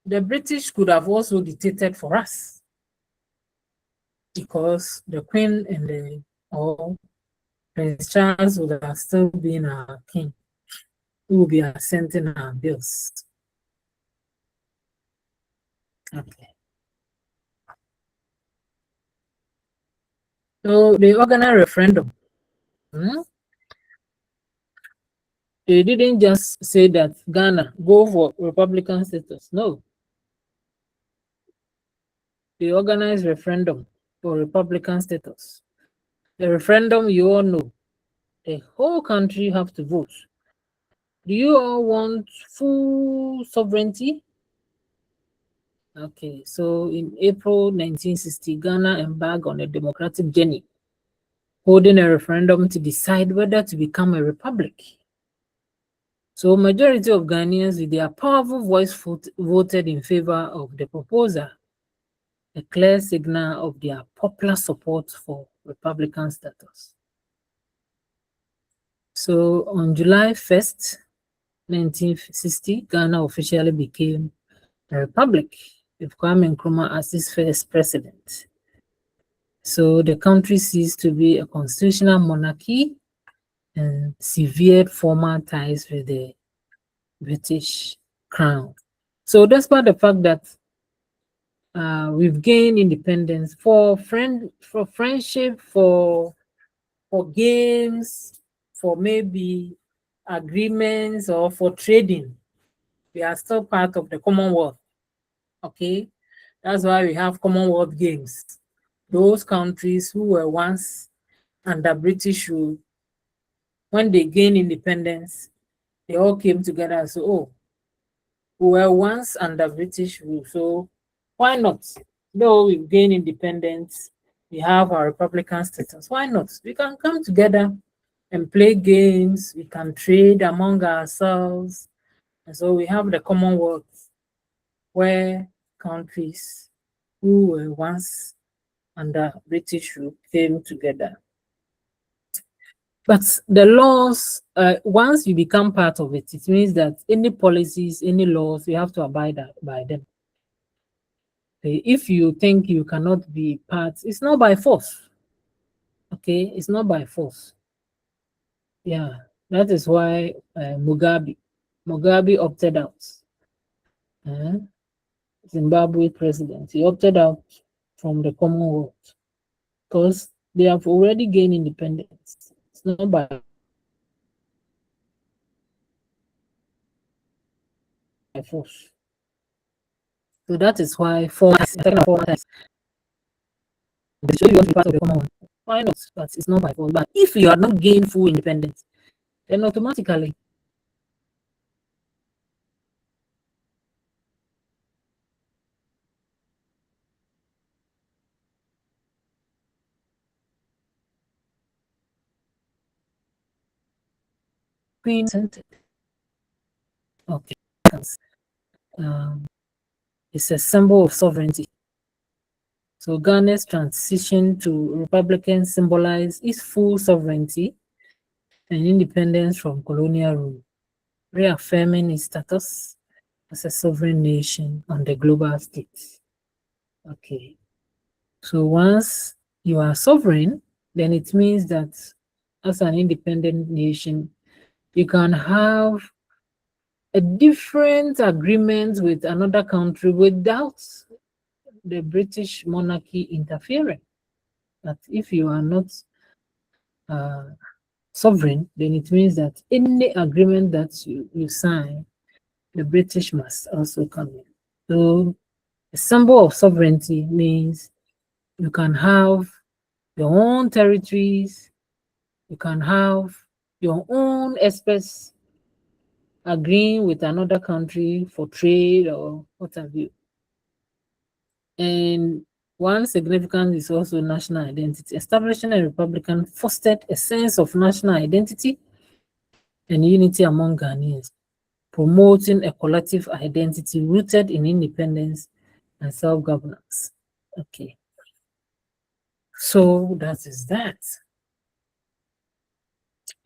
the British could have also dictated for us, because the Queen and Prince Charles would have still been our king, who will be assenting our bills. Okay. So they organized a referendum. They didn't just say that Ghana go for Republican status. No. They organized referendum for Republican status. The referendum, you all know, the whole country have to vote. Do you all want full sovereignty? Okay, so in April 1960, Ghana embarked on a democratic journey, holding a referendum to decide whether to become a republic. So majority of Ghanaians with their powerful voice voted in favor of the proposal, a clear signal of their popular support for Republican status. So on July 1st, 1960, Ghana officially became a republic, with Kwame Nkrumah as its first president. So the country ceased to be a constitutional monarchy and severed formal ties with the British crown. So despite the fact that we've gained independence for friendship, for games, for maybe agreements, or for trading, we are still part of the Commonwealth. Okay, that's why we have Commonwealth Games. Those countries who were once under British rule, when they gained independence, they all came together and said, oh, we were once under British rule, so why not? Though we've gained independence, we have our Republican status. Why not? We can come together and play games. We can trade among ourselves. And so we have the Commonwealth, where countries who were once under British rule came together. But the laws, once you become part of it, it means that any policies, any laws, you have to abide by them. If you think you cannot be part, it's not by force. Okay, it's not by force. Yeah, that is why Mugabe opted out. Zimbabwe president, he opted out from the Commonwealth because they have already gained independence. It's not by force. So that is why so you want to be part of the Commonwealth. Why not? But it's not by force. But if you are not gained full independence, then automatically Queen scented. Okay. It's a symbol of sovereignty. So Ghana's transition to Republican symbolizes its full sovereignty and independence from colonial rule, reaffirming its status as a sovereign nation on the global stage. Okay. So once you are sovereign, then it means that as an independent nation, you can have a different agreement with another country without the British monarchy interfering. But if you are not sovereign, then it means that any agreement that you sign, the British must also come in. So a symbol of sovereignty means you can have your own territories, you can have your own experts agreeing with another country for trade or what have you. And one significance is also national identity. Establishing a republican fostered a sense of national identity and unity among Ghanaians, promoting a collective identity rooted in independence and self-governance. Okay. So that is that.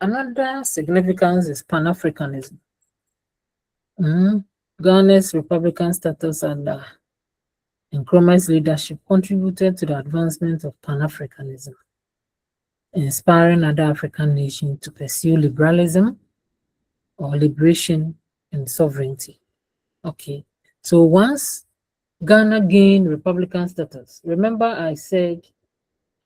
Another significance is Pan-Africanism. Ghana's Republican status under Nkrumah's leadership contributed to the advancement of Pan-Africanism. inspiring other African nations to pursue liberalism or liberation and sovereignty. Okay, so once Ghana gained Republican status, remember I said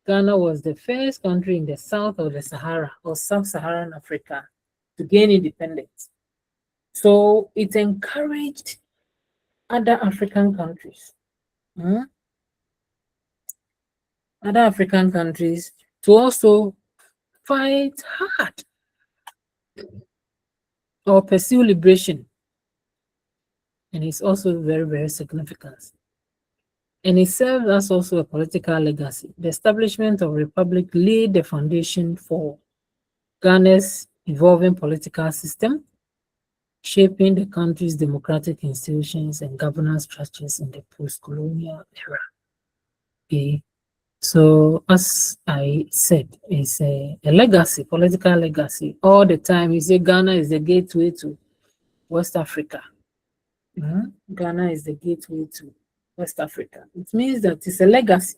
Ghana was the first country in the south of the Sahara or sub-Saharan Africa to gain independence. So it encouraged other African countries, other African countries to also fight hard or pursue liberation. And it's also very, very significant. And it serves as also a political legacy. The establishment of republic laid the foundation for Ghana's evolving political system, shaping the country's democratic institutions and governance structures in the post-colonial era. Okay. So as I said, it's a legacy, political legacy. All the time, you say Ghana is the gateway to West Africa. Ghana is the gateway to West Africa. It means that it's a legacy.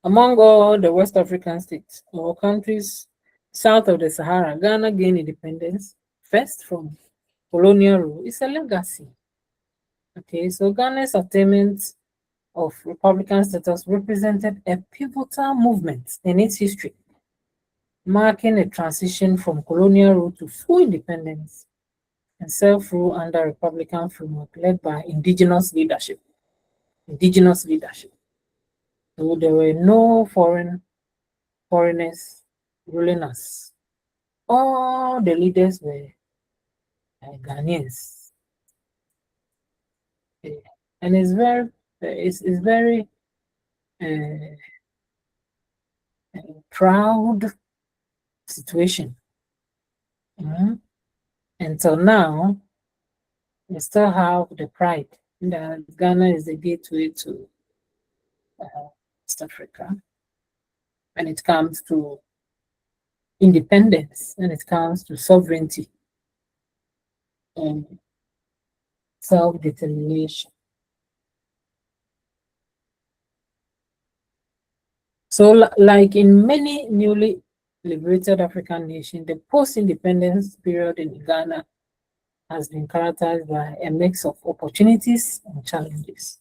Among all the West African states or countries south of the Sahara, Ghana gained independence first from colonial rule. It's a legacy. Okay, so Ghana's attainment of Republican status represented a pivotal movement in its history, marking a transition from colonial rule to full independence and self-rule under Republican framework led by indigenous leadership. So there were no foreigners ruling us. All the leaders were Ghanaians. And it's very proud situation. Until now, we still have the pride that Ghana is the gateway to West Africa when it comes to independence, when it comes to sovereignty and self-determination. So like in many newly liberated African nations, the post-independence period in Ghana has been characterized by a mix of opportunities and challenges.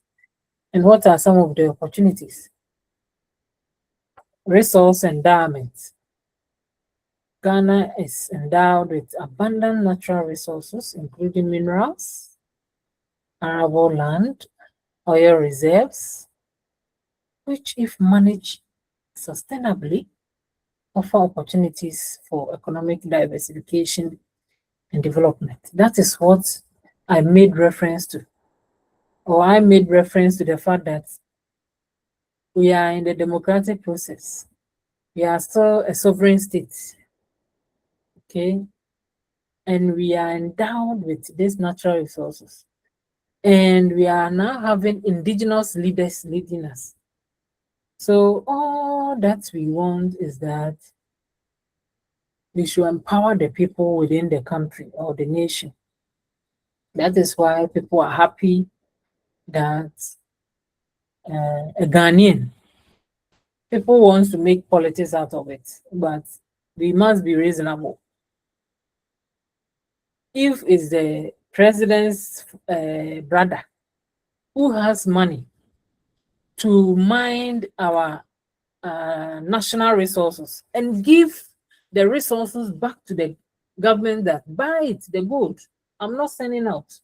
And what are some of the opportunities? Resource endowment. Ghana is endowed with abundant natural resources, including minerals, arable land, oil reserves, which, if managed sustainably, offer opportunities for economic diversification and development. That is what I made reference to. Or I made reference to the fact that we are in the democratic process. We are still a sovereign state. Okay? And we are endowed with these natural resources. And we are now having indigenous leaders leading us. So all that we want is that we should empower the people within the country or the nation. That is why people are happy that a Ghanaian, people want to make politics out of it, but we must be reasonable. If it's the president's brother who has money to mine our national resources and give the resources back to the government that buy it, the gold, I'm not sending out.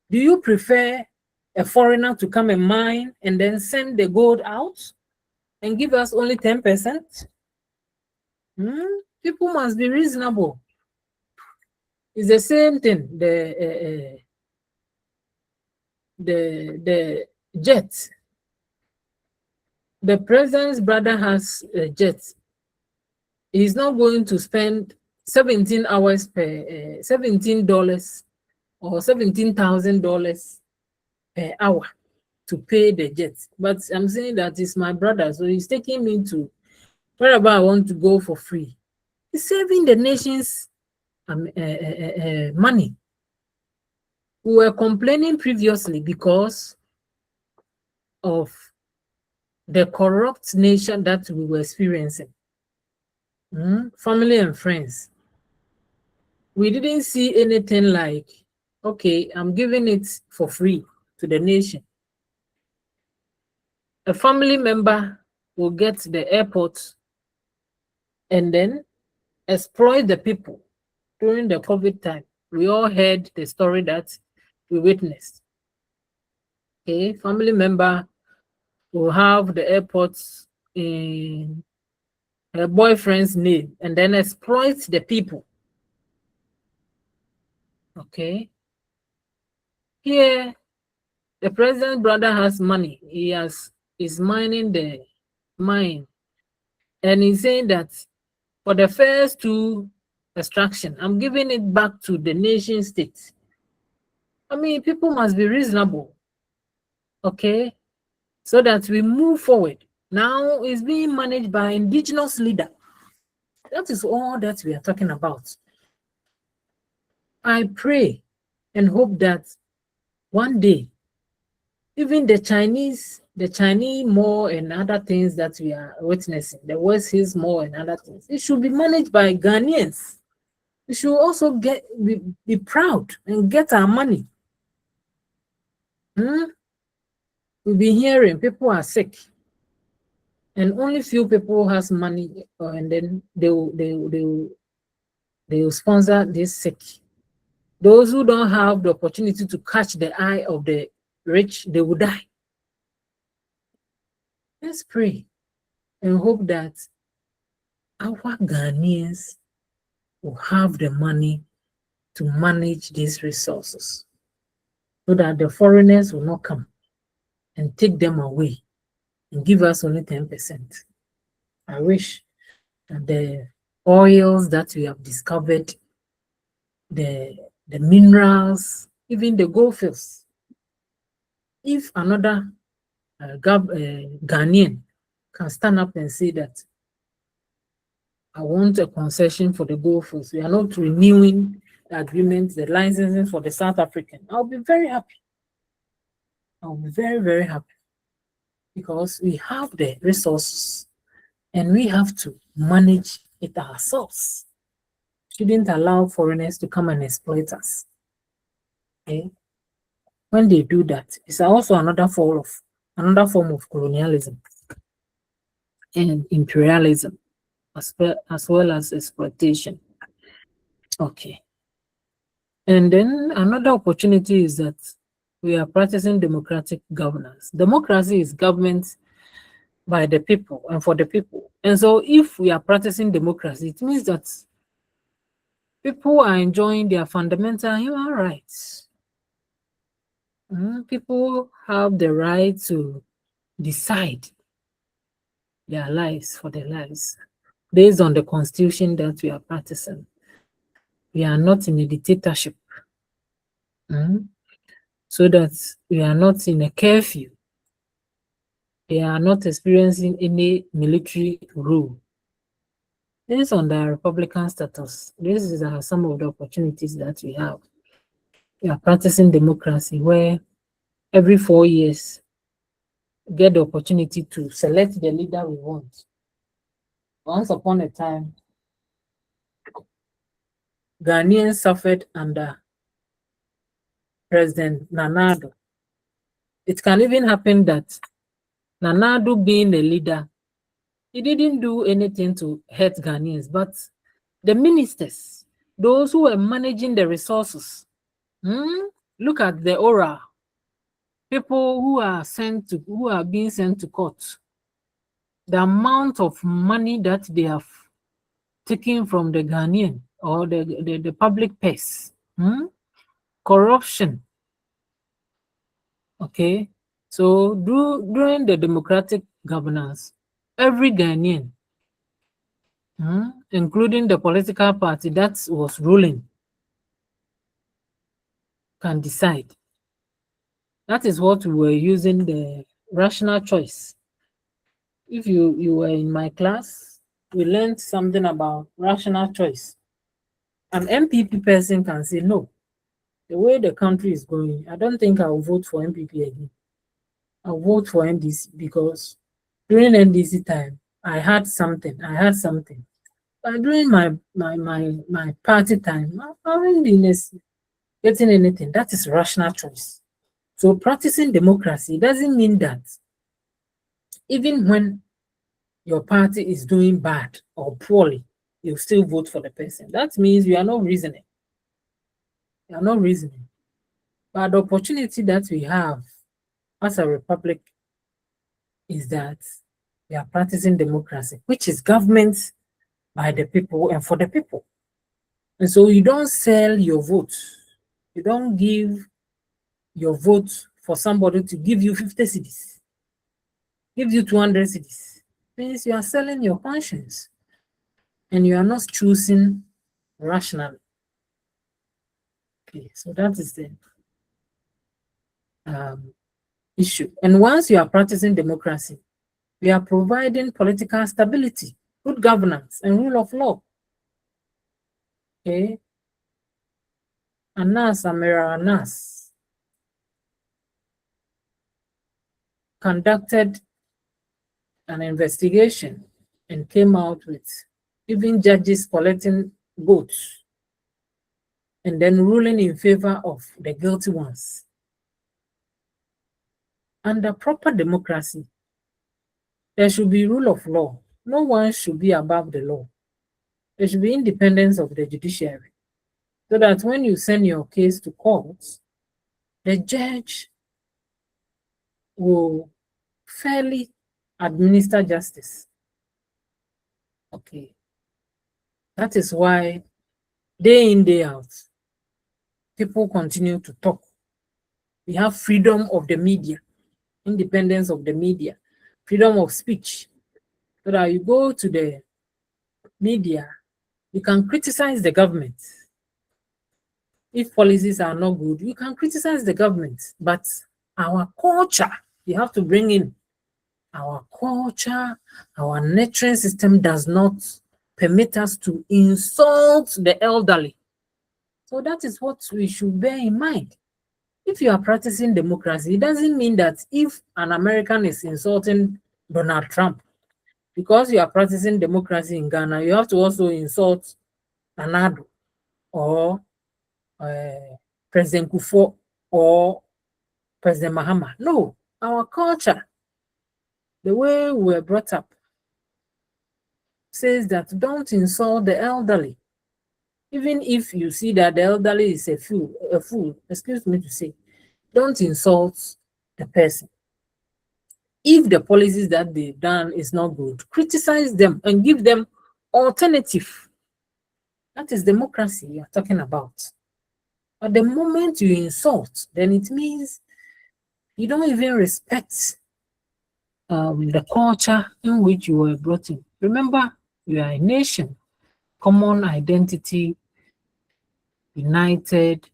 Do you prefer a foreigner to come and mine and then send the gold out and give us only 10%? People must be reasonable. It's the same thing. The jet. The president's brother has a jet. He's not going to spend 17 hours per $17 or $17,000 per hour to pay the jet. But I'm saying that it's my brother, so he's taking me to wherever I want to go for free. He's saving the nation's money. We were complaining previously because of the corrupt nation that we were experiencing. Family and friends. We didn't see anything like, okay, I'm giving it for free to the nation. A family member will get to the airport and then exploit the people. During the COVID time, we all heard the story that we witnessed. Okay, family member will have the airports in her boyfriend's name and then exploit the people. Okay. Here, the president's brother has money. Is mining the mine. And he's saying that for the first two extraction, I'm giving it back to the nation state. I mean, people must be reasonable. Okay. So that we move forward. Now it's being managed by indigenous leader. That is all that we are talking about. I pray and hope that one day, even the Chinese mall and other things that we are witnessing, the West Hills Mall and other things, it should be managed by Ghanaians. We should also be proud and get our money. We've been hearing people are sick, and only few people has money, and then they will sponsor this sick. Those who don't have the opportunity to catch the eye of the rich, they will die. Let's pray and hope that our Ghanaians will have the money to manage these resources so that the foreigners will not come and take them away and give us only 10%. I wish that the oils that we have discovered, the minerals, even the gold fields, if another Ghanaian can stand up and say that I want a concession for the gold fields, we are not renewing the agreement, the licensing for the South African, I'll be very happy. I'll be very, very happy because we have the resources and we have to manage it ourselves. Shouldn't allow foreigners to come and exploit us. Okay? When they do that, it's also another form of colonialism and imperialism, as well as exploitation. Okay. And then another opportunity is that we are practicing democratic governance. Democracy is government by the people and for the people. And so if we are practicing democracy, it means that people are enjoying their fundamental human rights. People have the right to decide their lives for their lives based on the constitution that we are practicing. We are not in a dictatorship. So that we are not in a curfew. They are not experiencing any military rule. Based on the Republican status, these are some of the opportunities that we have. We are practicing democracy where every 4 years we get the opportunity to select the leader we want. Once upon a time, Ghanaians suffered under President Nana Addo. It can even happen that Nana Addo being the leader, he didn't do anything to hurt Ghanaians, but the ministers, those who were managing the resources, look at the aura. People who are being sent to court, the amount of money that they have taken from the Ghanaian or the public purse, corruption. Okay, so during the democratic governance, every Ghanaian, including the political party that was ruling, can decide. That is what we were using the rational choice. If you were in my class, we learned something about rational choice. An MPP person can say, no, the way the country is going, I don't think I'll vote for MPP again. I'll vote for NDC because During NDC time, I had something. But during my party time, I haven't been getting anything. That is rational choice. So practicing democracy doesn't mean that even when your party is doing bad or poorly, you still vote for the person. That means you are not reasoning. You are not reasoning. But the opportunity that we have as a republic is that we are practicing democracy, which is government by the people and for the people. And so you don't sell your vote. You don't give your vote for somebody to give you 50 cedis, give you 200 cedis. Means you are selling your conscience and you are not choosing rationally. Okay, so that is the issue. And once you are practicing democracy, we are providing political stability, good governance, and rule of law. Okay. Anas Amira Anas conducted an investigation and came out with even judges collecting votes and then ruling in favor of the guilty ones. Under proper democracy, there should be rule of law. No one should be above the law. There should be independence of the judiciary, so that when you send your case to court, the judge will fairly administer justice. Okay. That is why day in, day out, people continue to talk. We have freedom of the media, independence of the media, freedom of speech. So that you go to the media, you can criticize the government. If policies are not good, you can criticize the government. But our culture, you have to bring in our culture, our nurturing system does not permit us to insult the elderly. So that is what we should bear in mind. If you are practicing democracy, it doesn't mean that if an American is insulting Donald Trump, because you are practicing democracy in Ghana, you have to also insult Anado or President Kufuor or President Mahama. No, our culture, the way we were brought up, says that don't insult the elderly. Even if you see that the elderly is a fool, excuse me to say, don't insult the person. If the policies that they've done is not good, criticize them and give them alternative. That is democracy you're talking about. But the moment you insult, then it means you don't even respect the culture in which you were brought in. Remember, you are a nation, common identity, united,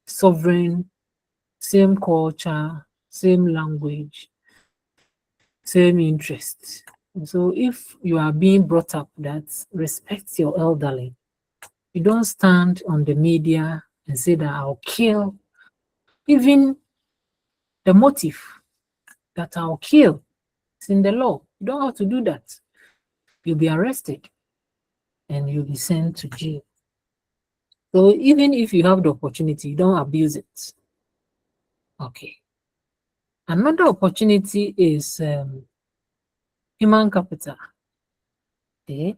sovereign, same culture, same language, same interests. So if you are being brought up that respect your elderly, you don't stand on the media and say that I'll kill. Even the motive that I'll kill is in the law. You don't have to do that. You'll be arrested and you'll be sent to jail. So even if you have the opportunity, don't abuse it. Okay. Another opportunity is human capital. Okay.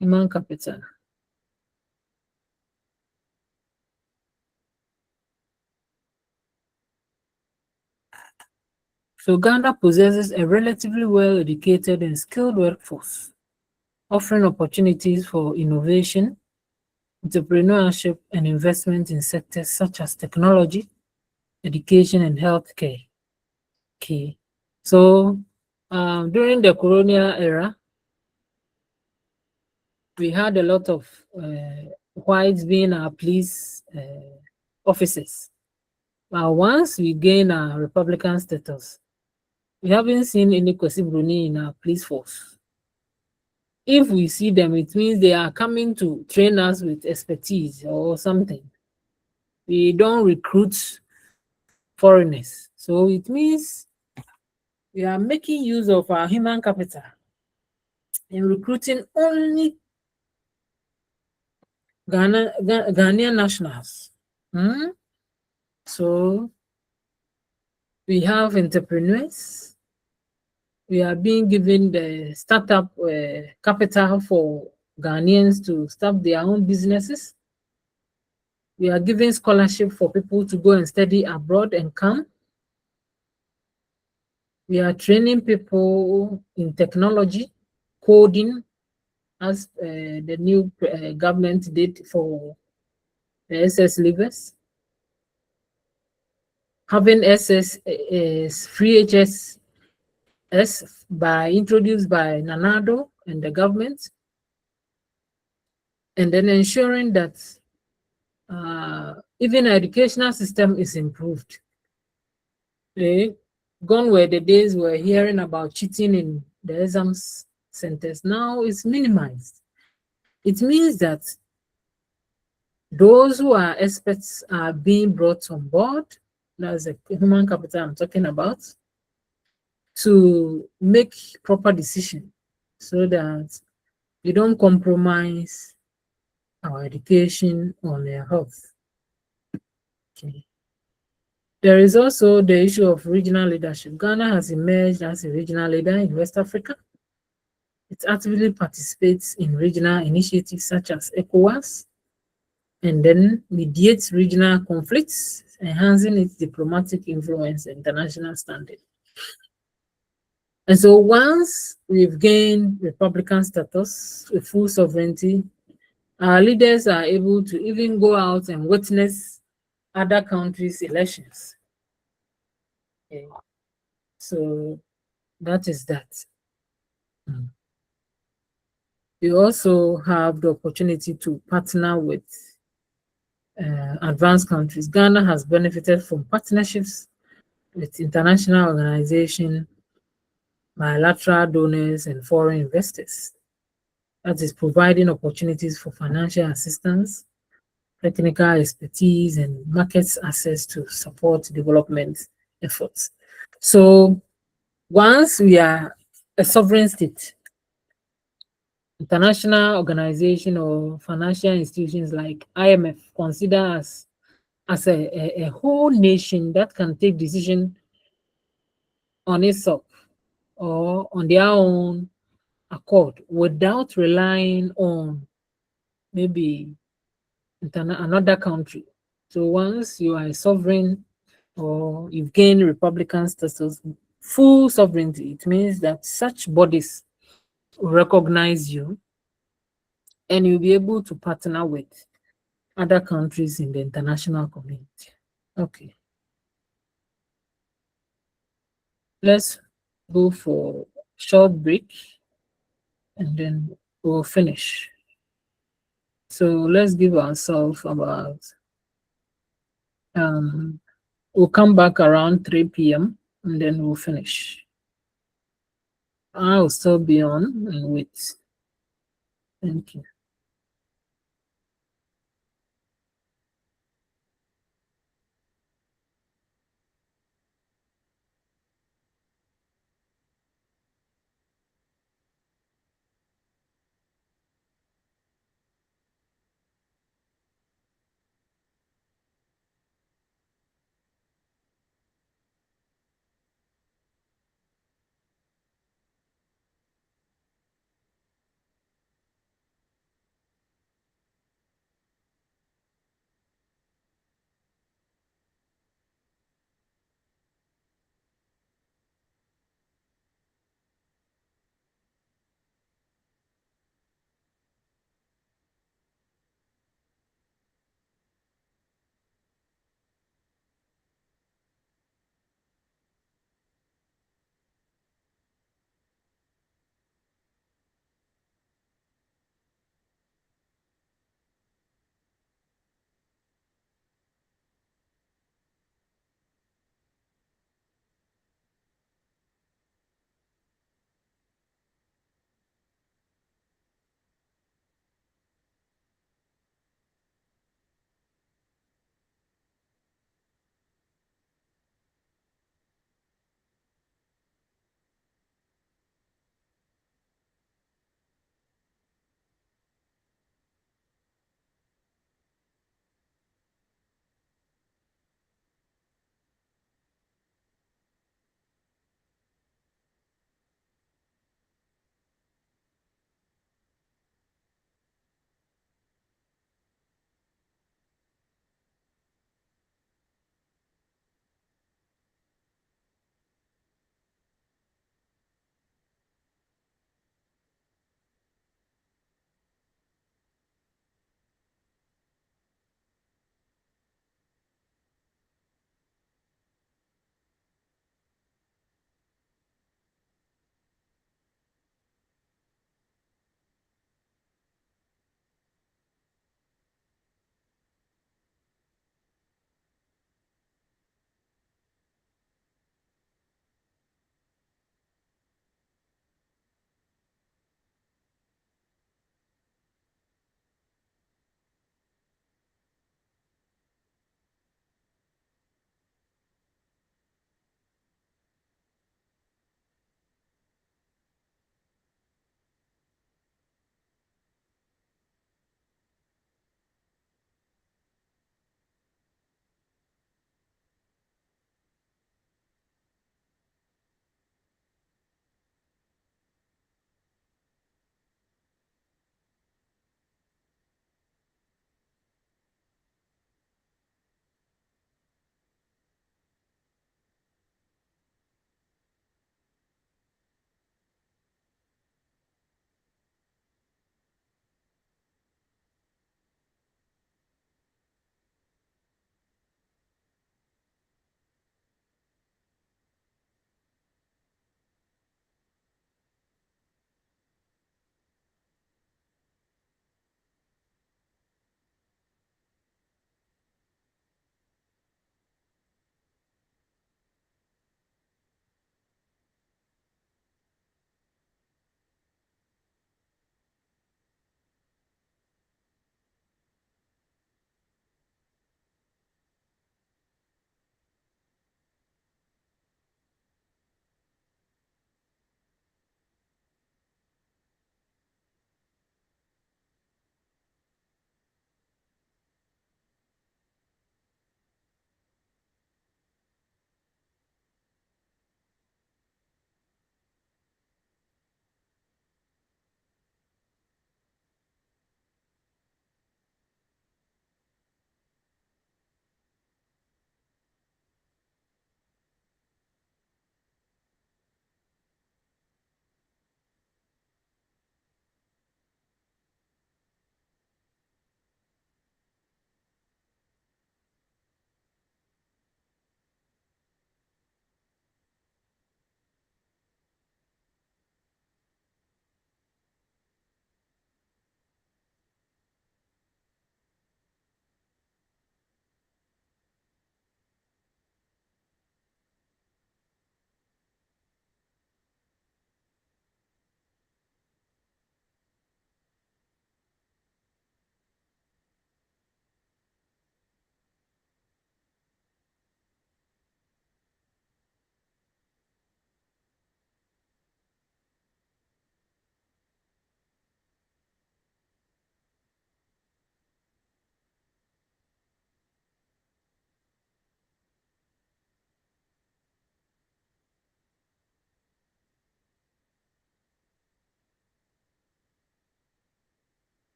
Human capital. So Ghana possesses a relatively well-educated and skilled workforce, offering opportunities for innovation, entrepreneurship, and investment in sectors such as technology, education, and healthcare. Okay. So during the colonial era, we had a lot of whites being our police officers. But once we gain our Republican status, we haven't seen any Kwesi Bruni in our police force. If we see them, it means they are coming to train us with expertise or something. We don't recruit foreigners. So it means We are making use of our human capital in recruiting only Ghanaian nationals. So we have entrepreneurs. We are being given the startup capital for Ghanaians to start their own businesses. We are giving scholarship for people to go and study abroad and come. We are training people in technology, coding, as the new government did for the SS leavers. Having SS free HSS introduced by Nanado and the government, and then ensuring that even our educational system is improved. Gone were the days we're hearing about cheating in the exams centers. Now it's minimized. It means that those who are experts are being brought on board. That's the human capital I'm talking about, to make proper decisions so that we don't compromise our education or their health. Okay. There is also the issue of regional leadership. Ghana has emerged as a regional leader in West Africa. It actively participates in regional initiatives such as ECOWAS, and then mediates regional conflicts, enhancing its diplomatic influence and international standing. And so once we've gained Republican status with full sovereignty, our leaders are able to even go out and witness other countries' elections. Okay. So that is that. We also have the opportunity to partner with advanced countries. Ghana has benefited from partnerships with international organizations, bilateral donors, and foreign investors. That is providing opportunities for financial assistance, technical expertise, and market access to support development efforts. So once we are a sovereign state, international organization or financial institutions like IMF consider us as a whole nation that can take decision on itself or on their own accord without relying on maybe another country. So once you are a sovereign or you've gained Republican status, full sovereignty, it means that such bodies will recognize you and you'll be able to partner with other countries in the international community. Okay. Let's go for a short break and then we'll finish. So let's give ourselves about, we'll come back around 3 p.m. and then we'll finish. I'll still be on and wait. Thank you.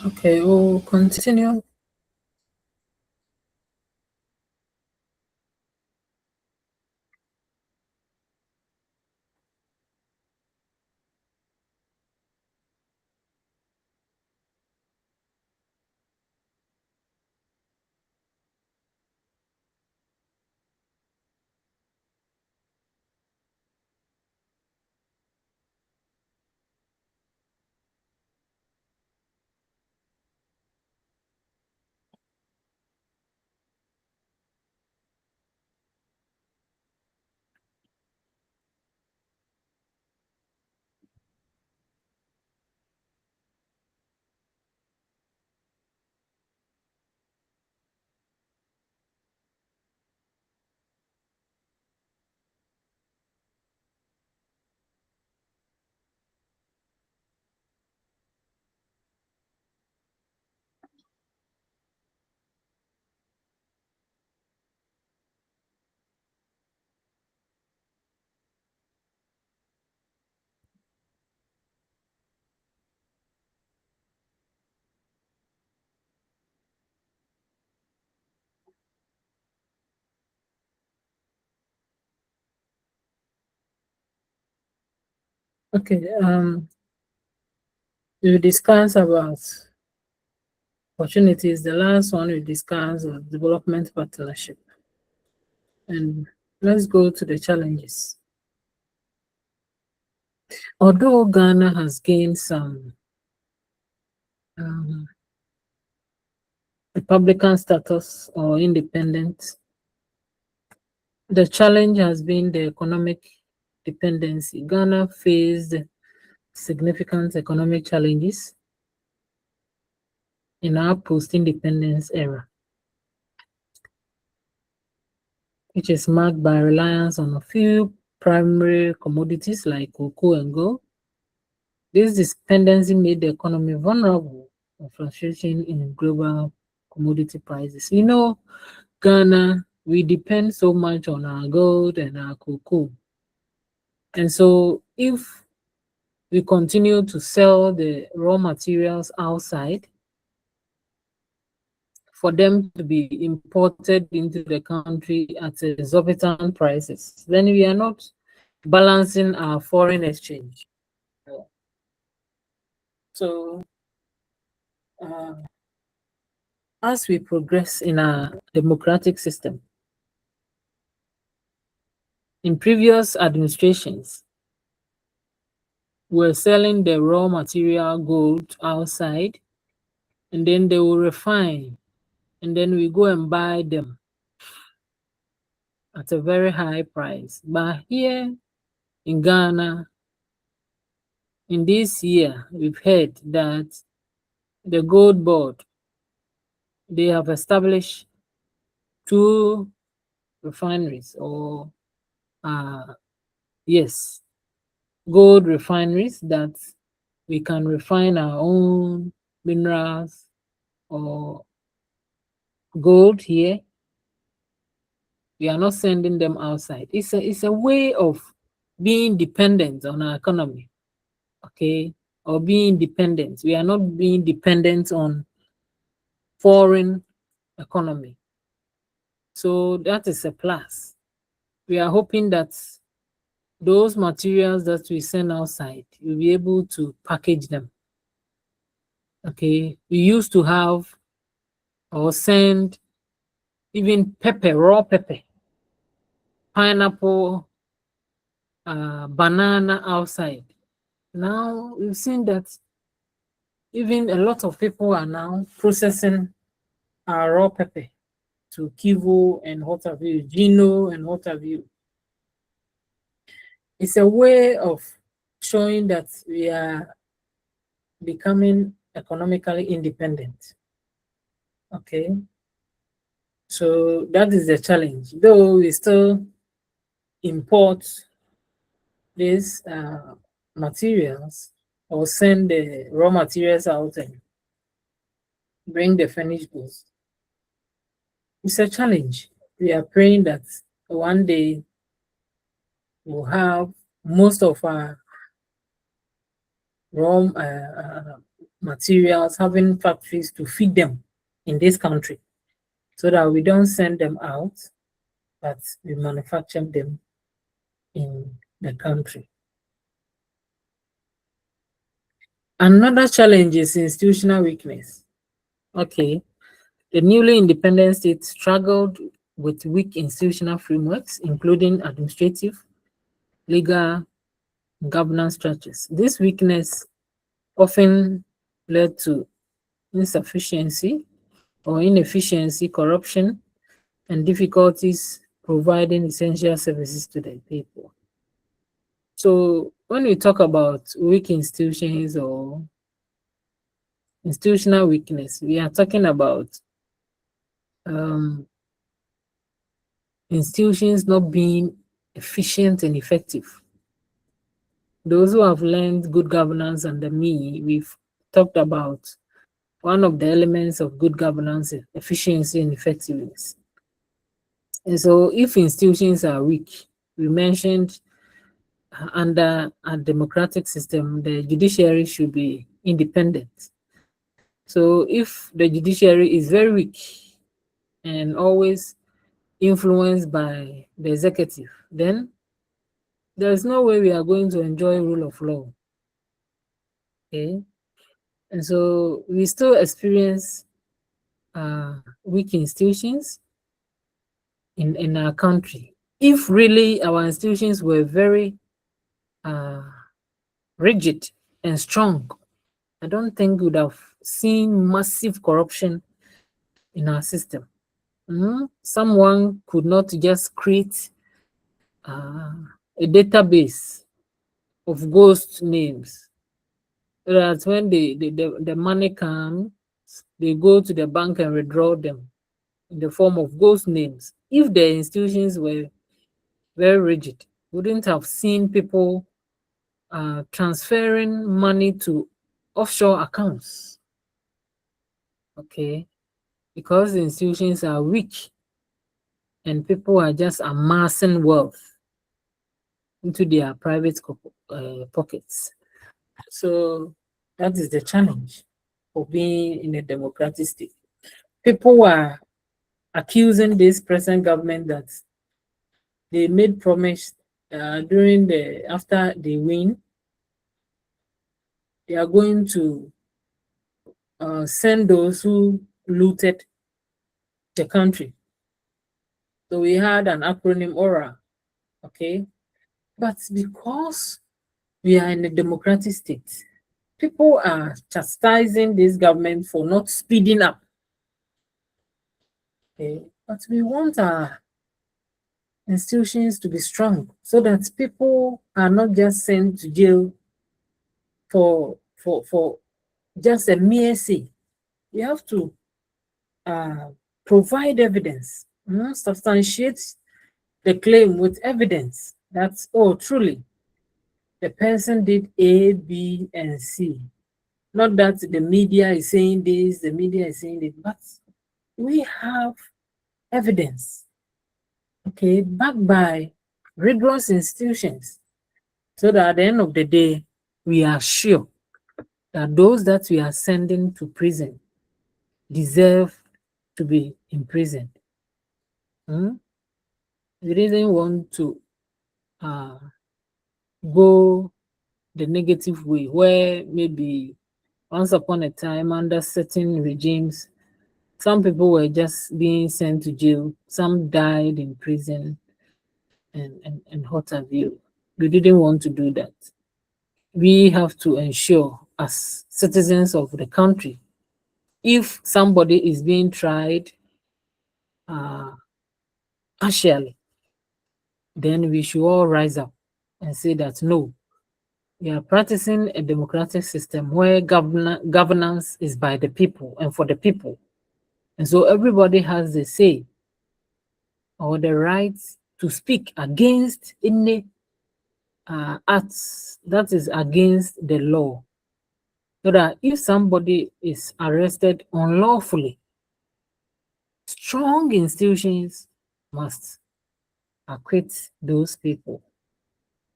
Okay, we'll continue. Okay, we discuss about opportunities. The last one we discussed was development partnership. And let's go to the challenges. Although Ghana has gained some Republican status or independence, the challenge has been the economic dependency. Ghana faced significant economic challenges in our post-independence era, which is marked by reliance on a few primary commodities like cocoa and gold. This dependency made the economy vulnerable to fluctuation in global commodity prices. You know, Ghana, we depend so much on our gold and our cocoa. And so if we continue to sell the raw materials outside for them to be imported into the country at exorbitant prices, then we are not balancing our foreign exchange. So as we progress in our democratic system, in previous administrations, we're selling the raw material gold outside, and then they will refine, and then we go and buy them at a very high price. But here in Ghana, in this year, we've heard that the gold board, they have established 2 refineries, or yes, gold refineries, that we can refine our own minerals or gold here. We are not sending them outside. It's a way of being dependent on our economy, okay, or being dependent. We are not being dependent on foreign economy. So that is a plus. We are hoping that those materials that we send outside, we'll be able to package them. Okay, we used to have or send even pepper, raw pepper, pineapple, banana outside. Now we've seen that even a lot of people are now processing our raw pepper to Kivu and what have you, Gino and what have you. It's a way of showing that we are becoming economically independent. Okay, so that is the challenge. Though we still import these materials or send the raw materials out and bring the finished goods, it's a challenge. We are praying that one day we'll have most of our raw materials, having factories to feed them in this country, so that we don't send them out, but we manufacture them in the country. Another challenge is institutional weakness. Okay, the newly independent state struggled with weak institutional frameworks, including administrative, legal, governance structures. This weakness often led to insufficiency or inefficiency, corruption, and difficulties providing essential services to the people. So when we talk about weak institutions or institutional weakness, we are talking about institutions not being efficient and effective. Those who have learned good governance under me, we've talked about one of the elements of good governance is efficiency and effectiveness. And so if institutions are weak, we mentioned under a democratic system, the judiciary should be independent. So if the judiciary is very weak and always influenced by the executive, then there's no way we are going to enjoy rule of law. Okay. And so we still experience weak institutions in our country. If really our institutions were very rigid and strong, I don't think we would have seen massive corruption in our system. Someone could not just create a database of ghost names, so that when the money comes, they go to the bank and withdraw them in the form of ghost names. If the institutions were very rigid, we wouldn't have seen people transferring money to offshore accounts. Okay, because the institutions are weak and people are just amassing wealth into their private pockets. So that is the challenge of being in a democratic state. People are accusing this present government that they made promise after they win, they are going to send those who looted the country. So we had an acronym ORA, okay? But because we are in a democratic state, people are chastising this government for not speeding up. Okay? But we want our institutions to be strong so that people are not just sent to jail for just a mere say. We have to provide evidence, substantiate the claim with evidence that, oh, truly, the person did A, B, and C. Not that the media is saying this, the media is saying this, but we have evidence, okay, backed by rigorous institutions, so that at the end of the day, we are sure that those that we are sending to prison deserve to be imprisoned. We didn't want to go the negative way, where maybe once upon a time under certain regimes, some people were just being sent to jail, some died in prison, and what have you. We didn't want to do that. We have to ensure, as citizens of the country, if somebody is being tried partially, then we should all rise up and say that no, we are practicing a democratic system where governance is by the people and for the people. And so everybody has the say or the right to speak against any acts that is against the law. So that if somebody is arrested unlawfully, strong institutions must acquit those people.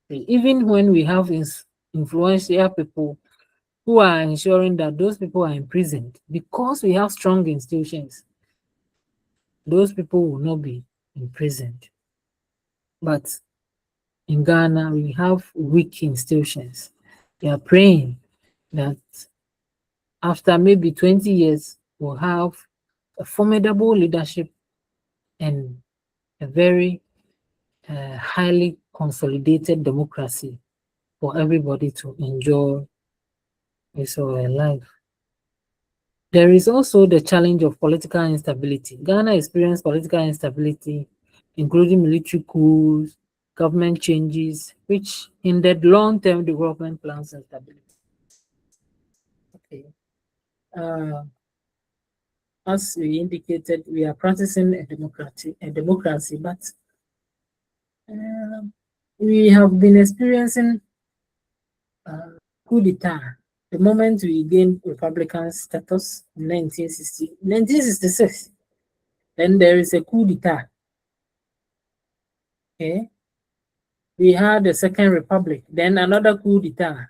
Even when we have influential people who are ensuring that those people are imprisoned. Because we have strong institutions, those people will not be imprisoned. But in Ghana, we have weak institutions. We are praying that after maybe 20 years, we'll have a formidable leadership and a very highly consolidated democracy for everybody to enjoy his or her life. There is also the challenge of political instability. Ghana experienced political instability, including military coups, government changes, which hindered long-term development plans and stability. Okay. As we indicated, we are practicing a democracy, but we have been experiencing coup d'etat. The moment we gained Republican status in 1966, then there is a coup d'etat. Okay. We had a second republic, then another coup d'etat.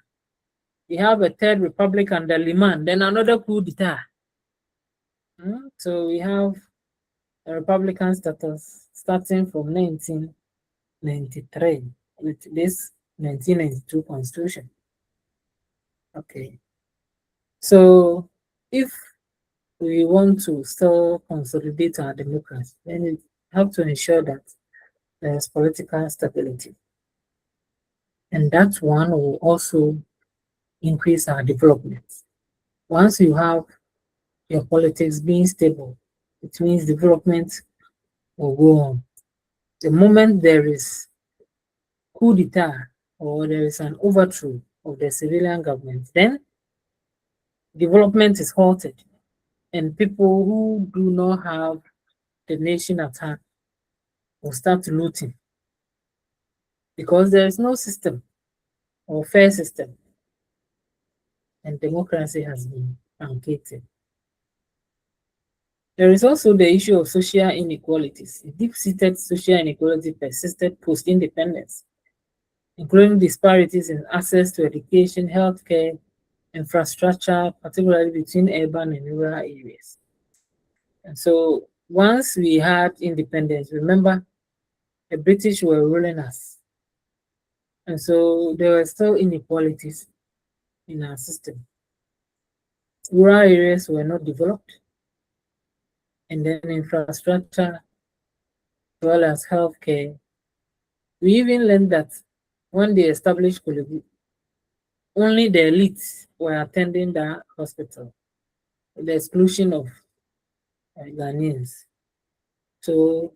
We have a third republic under Liman, then another coup d'etat. So we have a Republican status starting from 1993 with this 1992 constitution. Okay. So if we want to still consolidate our democracy, then we have to ensure that there's political stability. And that one will also increase our development. Once you have your politics being stable, it means development will go on. The moment there is coup d'etat or there is an overthrow of the civilian government, then development is halted, and people who do not have the nation at heart will start looting because there is no system or fair system, and democracy has been truncated. There is also the issue of social inequalities. Deep-seated social inequality persisted post-independence, including disparities in access to education, healthcare, infrastructure, particularly between urban and rural areas. And so once we had independence, remember, the British were ruling us. And so there were still inequalities in our system. Rural areas were not developed, and then infrastructure, as well as healthcare. We even learned that when they established Kolebu, only the elites were attending the hospital, with the exclusion of Ghanaians. So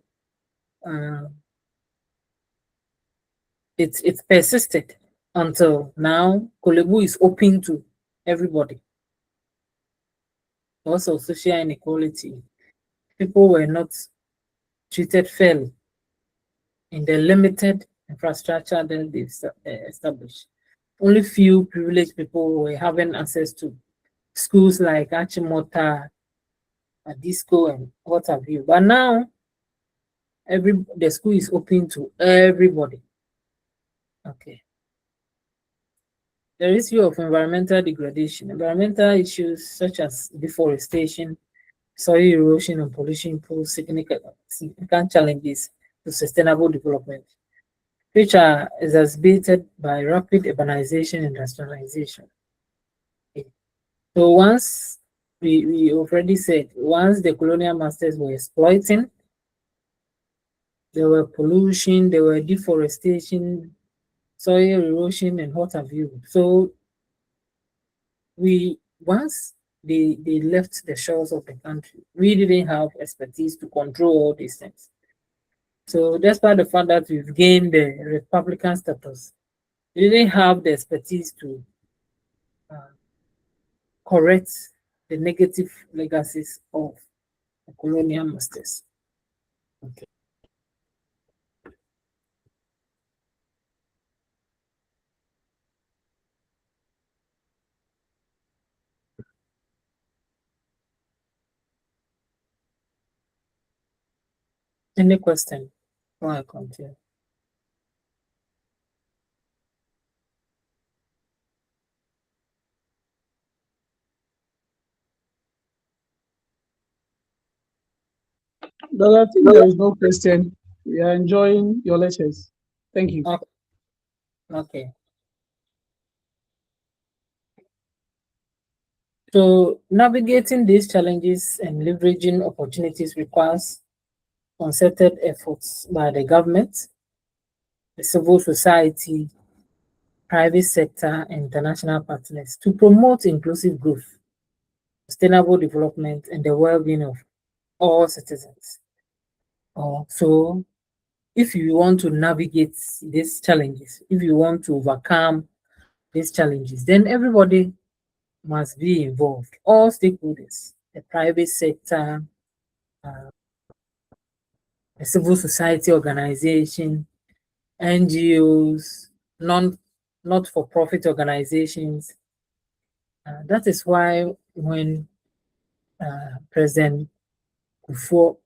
it persisted until now. Kolebu is open to everybody. Also, social inequality. People were not treated fairly in the limited infrastructure that they established. Only few privileged people were having access to schools like Achimota, Disco, and what have you. But now, the school is open to everybody. Okay. The issue of environmental degradation. Environmental issues such as deforestation, soil erosion, and pollution pose significant challenges to sustainable development, which are exacerbated by rapid urbanization and industrialization. Okay. So once we already said, once the colonial masters were exploiting, there were pollution, there were deforestation, soil erosion, and what have you. So once they left the shores of the country, we didn't have expertise to control all these things. So despite the fact that we've gained the Republican status, we didn't have the expertise to correct the negative legacies of the colonial masters. Okay. Any question before I continue? But I think there is no question. We are enjoying your lectures. Thank you. Okay. So navigating these challenges and leveraging opportunities requires concerted efforts by the government, the civil society, private sector, and international partners to promote inclusive growth, sustainable development, and the well-being of all citizens. So if you want to navigate these challenges, if you want to overcome these challenges, then everybody must be involved, all stakeholders, the private sector, the civil society organization, NGOs, not-for-profit organizations. That is why when President Kufuor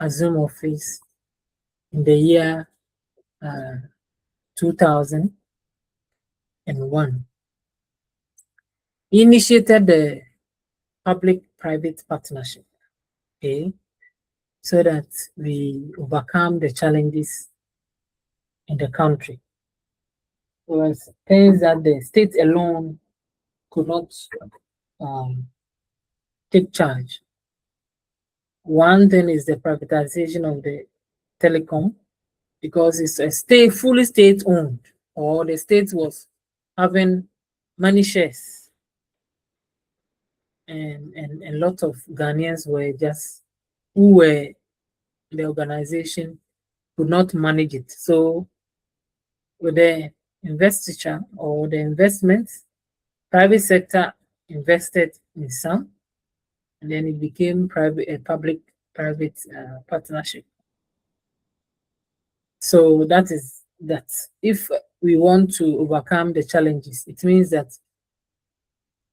assumed office in the year 2001, he initiated the public-private partnership, okay, so that we overcome the challenges in the country. It was things that the state alone could not take charge. One thing is the privatization of the telecom, because it's a fully state-owned, or the state was having many shares, and a lot of Ghanaians were just, who were the organization, could not manage it. So with the investiture or the investments, private sector invested in some, and then it became a public-private partnership. So that is that. If we want to overcome the challenges, it means that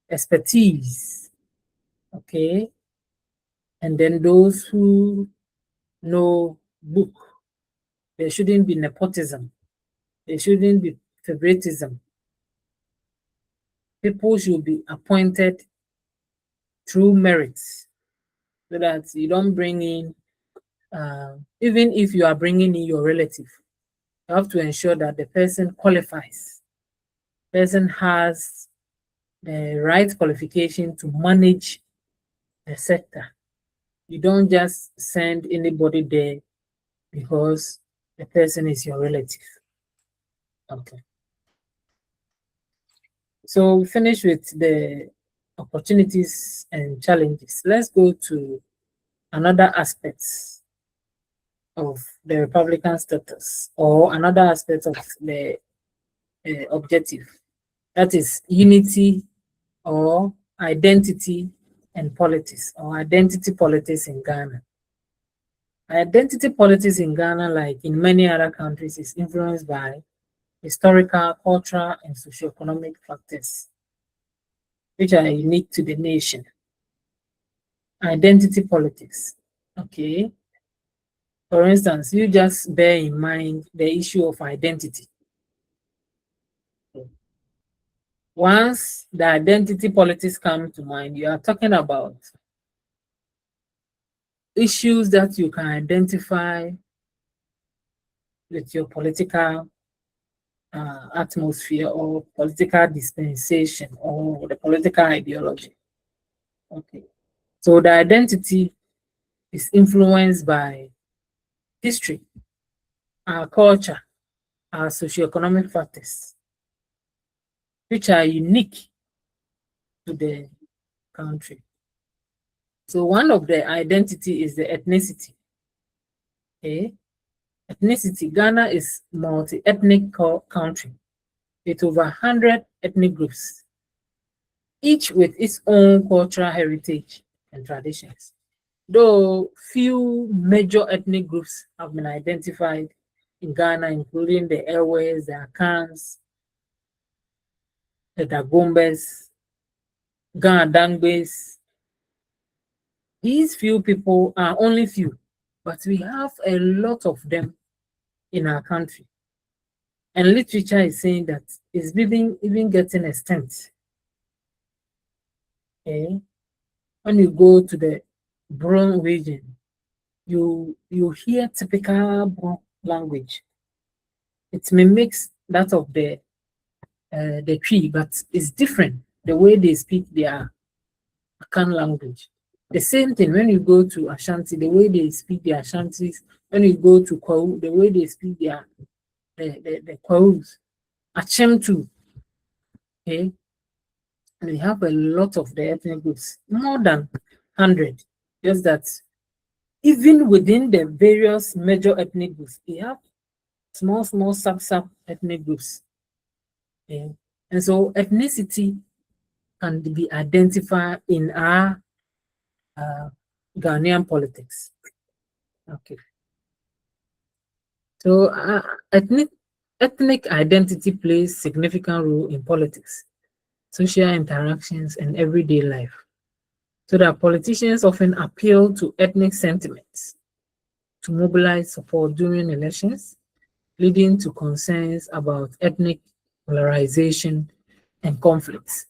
expertise, okay, and then those who know book, there shouldn't be nepotism, there shouldn't be favoritism. People should be appointed through merits, so that you don't bring in, even if you are bringing in your relative, you have to ensure that the person qualifies, person has the right qualification to manage the sector. You don't just send anybody there because the person is your relative. Okay. So we finish with the opportunities and challenges. Let's go to another aspect of the Republican status, or another aspect of the objective. That is unity or identity and politics, or identity politics in Ghana. Identity politics in Ghana, like in many other countries, is influenced by historical, cultural, and socioeconomic factors, which are unique to the nation. Identity politics, okay. For instance, you just bear in mind the issue of identity. Once the identity politics come to mind, you are talking about issues that you can identify with your political atmosphere, or political dispensation, or the political ideology. Okay. So the identity is influenced by history, our culture, our socioeconomic factors, which are unique to the country. So one of the identity is the ethnicity. Okay. Ethnicity. Ghana is multi-ethnic country with over 100 ethnic groups, each with its own cultural heritage and traditions. Though few major ethnic groups have been identified in Ghana, including the Ewe's, the Akans, the Dagombes, Dangbe's. These few people are only few, but we have a lot of them in our country. And literature is saying that it's even getting extinct. Okay. When you go to the Bron region, you hear typical language. It mimics that of the tree, but it's different the way they speak their Akan language. The same thing when you go to Ashanti, the way they speak their Ashantis. When you go to Kwau, the way they speak their the Kwaus. Achem too. Okay, and we have a lot of the ethnic groups, more than 100. Just that even within the various major ethnic groups, we have small sub ethnic groups. Okay, and so ethnicity can be identified in our Ghanaian politics. Okay. So ethnic identity plays significant role in politics, social interactions, and everyday life. So that politicians often appeal to ethnic sentiments to mobilize support during elections, leading to concerns about ethnic polarization and conflicts.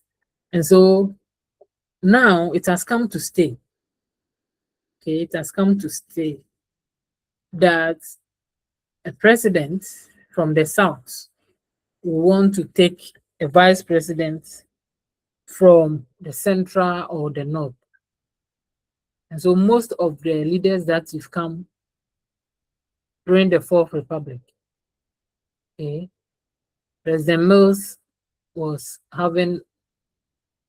And so now it has come to stay. Okay, it has come to stay that a president from the South will want to take a vice president from the Central or the North. And so most of the leaders that have come during the Fourth Republic, okay, President Mills was having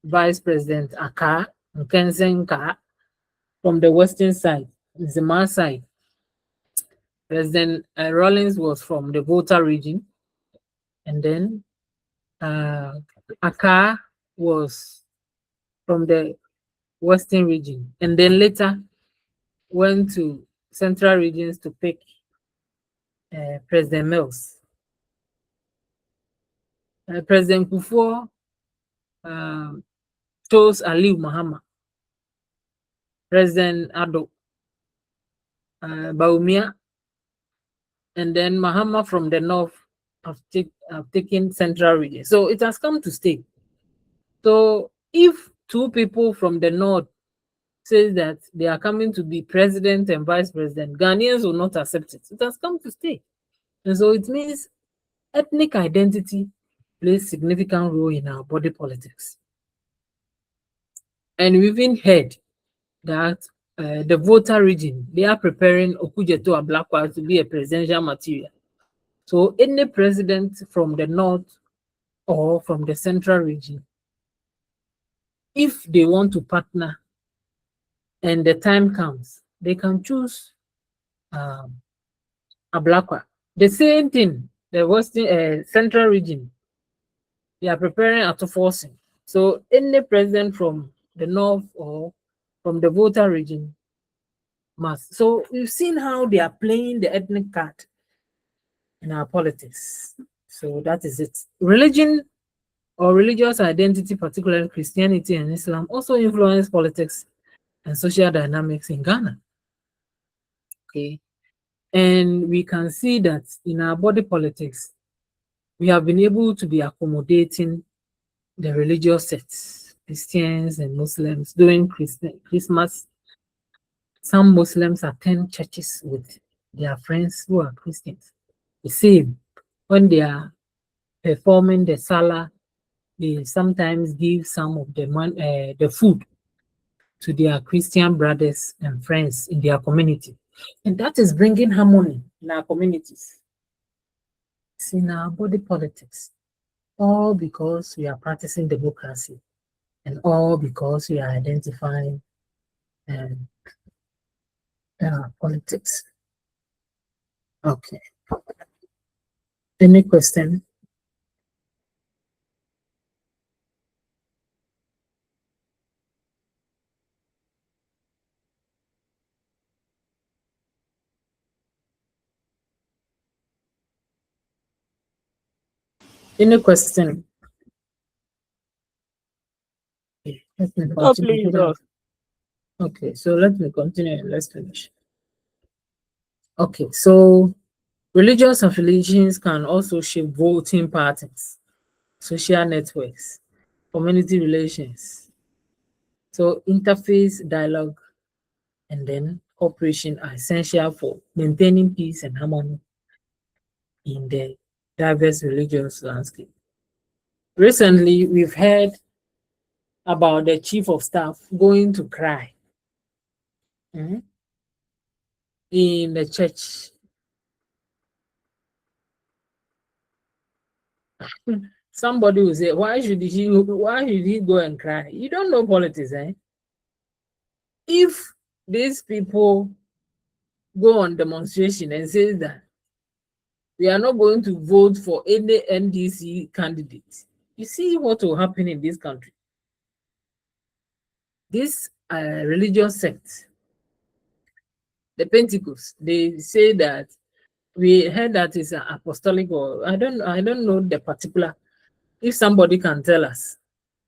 Vice President Aka, Nkensenka, from the western side, Zima side. President Rawlings was from the Volta region, and then Aka was from the western region, and then later went to central regions to pick President Mills. President Kufuor chose Ali Mahama. President Ado, Baumia, and then Mahama from the north have taken central region. So it has come to stay. So if two people from the north say that they are coming to be president and vice president, Ghanaians will not accept it. It has come to stay. And so it means ethnic identity plays significant role in our body politics. And we've even heard that the Volta region, they are preparing Okujeto Ablakwa to be a presidential material. So any president from the north or from the central region, if they want to partner and the time comes, they can choose Ablakwa. The same thing, the western central region, they are preparing Atoforcing. So any president from the north or from the Volta region must. So we've seen how they are playing the ethnic card in our politics. So that is it. Religion or religious identity, particularly Christianity and Islam, also influence politics and social dynamics in Ghana. Okay. And we can see that in our body politics, we have been able to be accommodating the religious sects, Christians and Muslims during Christmas. Some Muslims attend churches with their friends who are Christians. The same, when they are performing the Salah, they sometimes give some of the food to their Christian brothers and friends in their community. And that is bringing harmony in our communities. It's in our body politics. All because we are practicing democracy and all because we are identifying politics. Okay. Any question? Any question? Okay, let me continue. Okay, so let me continue and let's finish. Okay, so religious affiliations can also shape voting patterns, social networks, community relations. So interface, dialogue, and then cooperation are essential for maintaining peace and harmony in the diverse religious landscape. Recently, we've heard about the chief of staff going to cry in the church. Somebody will say, why should he go and cry? You don't know politics, eh? If these people go on demonstration and say that we are not going to vote for any NDC candidate, you see what will happen in this country. This religious sect, the Pentecost, they say that we heard that it's an apostolic, or I don't know the particular. If somebody can tell us,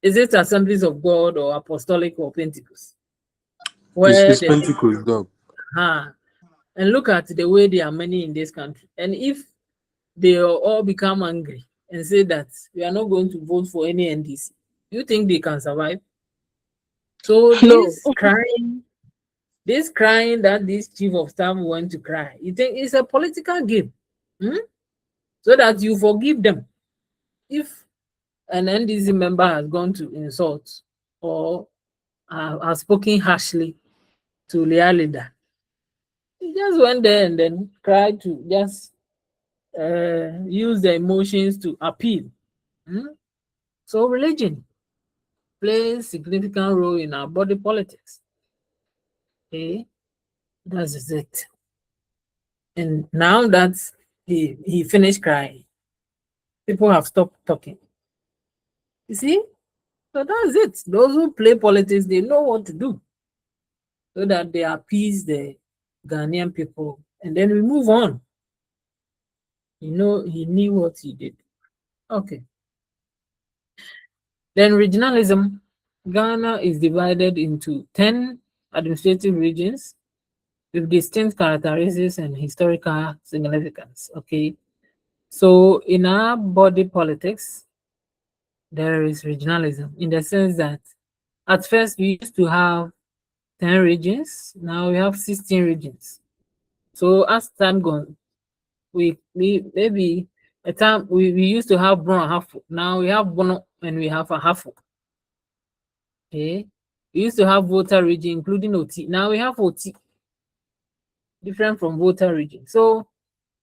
is it Assemblies of God or apostolic or Pentecost? Where It's Pentecost, dog. And look at the way there are many in this country. And if they all become angry and say that we are not going to vote for any NDC, you think they can survive? So this crying that this chief of staff went to cry, you think it's a political game, so that you forgive them. If an NDC member has gone to insult or has spoken harshly to their leader, he just went there and then tried to just use the emotions to appeal. So religion plays a significant role in our body politics. Okay, that's it. And now that he finished crying, people have stopped talking. You see? So that's it. Those who play politics, they know what to do so that they appease the Ghanaian people. And then we move on. You know, he knew what he did. Okay. Then regionalism. Ghana is divided into 10 administrative regions with distinct characteristics and historical significance. Okay. So in our body politics, there is regionalism in the sense that at first we used to have 10 regions, now we have 16 regions. So as time gone, we maybe a time we used to have Bono and Hafu. Now we have Bono and we have a Hafu. Okay. We used to have Volta region, including OT. Now we have OT, different from Volta region. So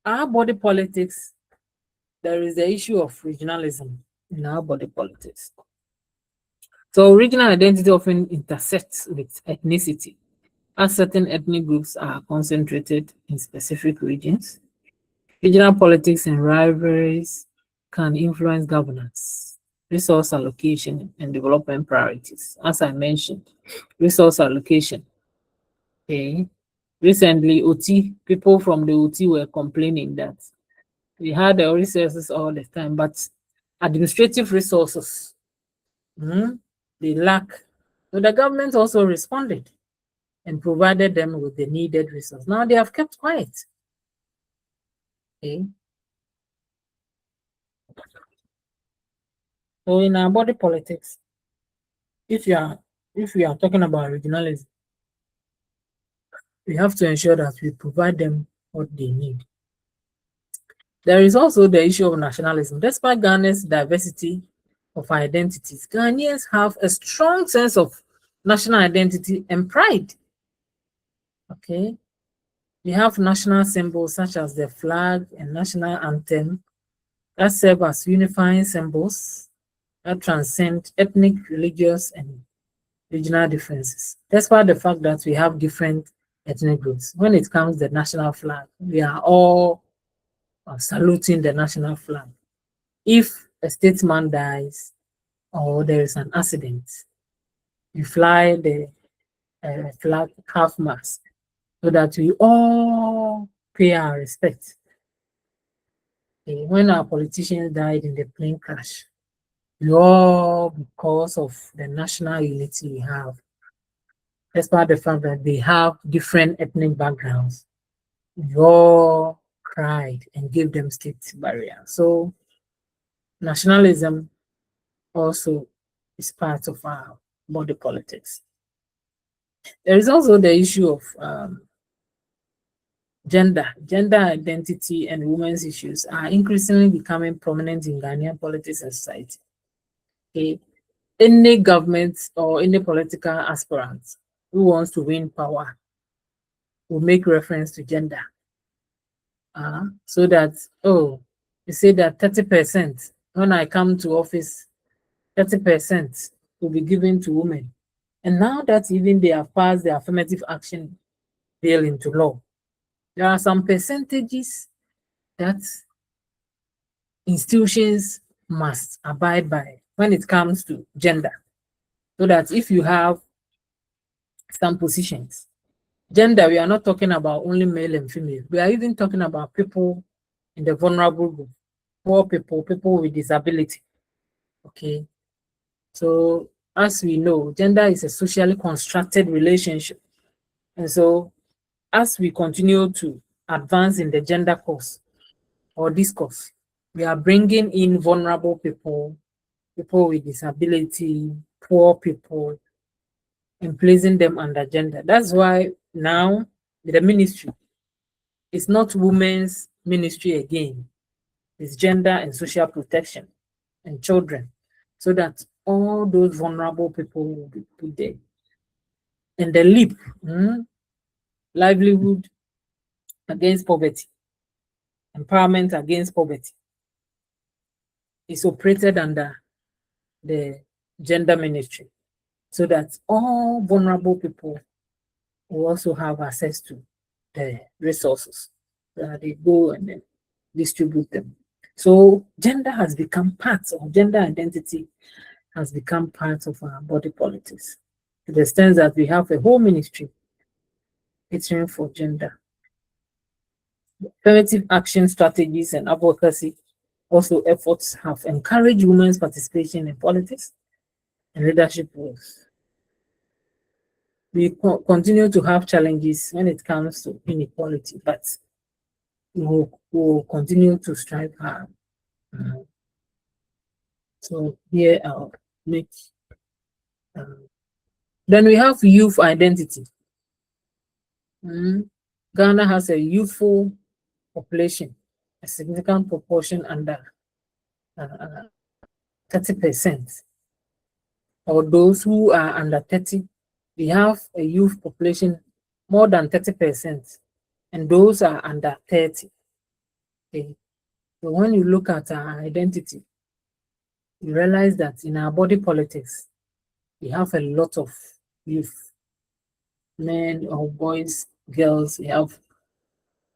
our body politics, there is the issue of regionalism in our body politics. So regional identity often intersects with ethnicity, as certain ethnic groups are concentrated in specific regions. Regional politics and rivalries can influence governance, resource allocation, and development priorities. As I mentioned, resource allocation. Okay. Recently, OT, people from the OT were complaining that we had the resources all the time, but administrative resources, they lack. So the government also responded and provided them with the needed resources. Now they have kept quiet. Okay. So in our body politics, if we are talking about regionalism, we have to ensure that we provide them what they need. There is also the issue of nationalism. Despite Ghana's diversity of identities, Ghanaians have a strong sense of national identity and pride. Okay. We have national symbols such as the flag and national anthem that serve as unifying symbols that transcend ethnic, religious, and regional differences. Despite the fact that we have different ethnic groups, when it comes to the national flag, we are all saluting the national flag. If a statesman dies or there is an accident, we fly the flag half-mast so that we all pay our respect. Okay, when our politicians died in the plane crash, we all, because of the national unity we have, despite the fact that they have different ethnic backgrounds, we all cried and gave them state barrier. So nationalism also is part of our body politics. There is also the issue of gender identity, and women's issues are increasingly becoming prominent in Ghanaian politics and society. Okay, any government or any political aspirant who wants to win power will make reference to gender. So that, oh, you say that 30% when I come to office, 30% will be given to women. And now that even they have passed the affirmative action bill into law, there are some percentages that institutions must abide by when it comes to gender. So that if you have some positions, gender, we are not talking about only male and female. We are even talking about people in the vulnerable group, poor people, people with disability. Okay. So as we know, gender is a socially constructed relationship. And so as we continue to advance in the gender course or discourse, we are bringing in vulnerable people, people with disability, poor people, and placing them under gender. That's why now the ministry is not women's ministry again. It's gender and social protection and children, so that all those vulnerable people will be put there. And the LEAP, livelihood against poverty, empowerment against poverty, is operated under the gender ministry, so that all vulnerable people will also have access to the resources that they go and then distribute them. So gender has become part of gender identity, has become part of our body politics, to the extent that we have a whole ministry catering for gender. Affirmative action strategies and advocacy also efforts have encouraged women's participation in politics and leadership roles. We continue to have challenges when it comes to inequality, but we will continue to strive hard. So here I'll make. Then we have youth identity. Ghana has a youthful population, a significant proportion under 30%. Or those who are under 30, we have a youth population more than 30%, and those are under 30. Okay. So when you look at our identity, you realize that in our body politics, we have a lot of youth, men or boys, girls, we have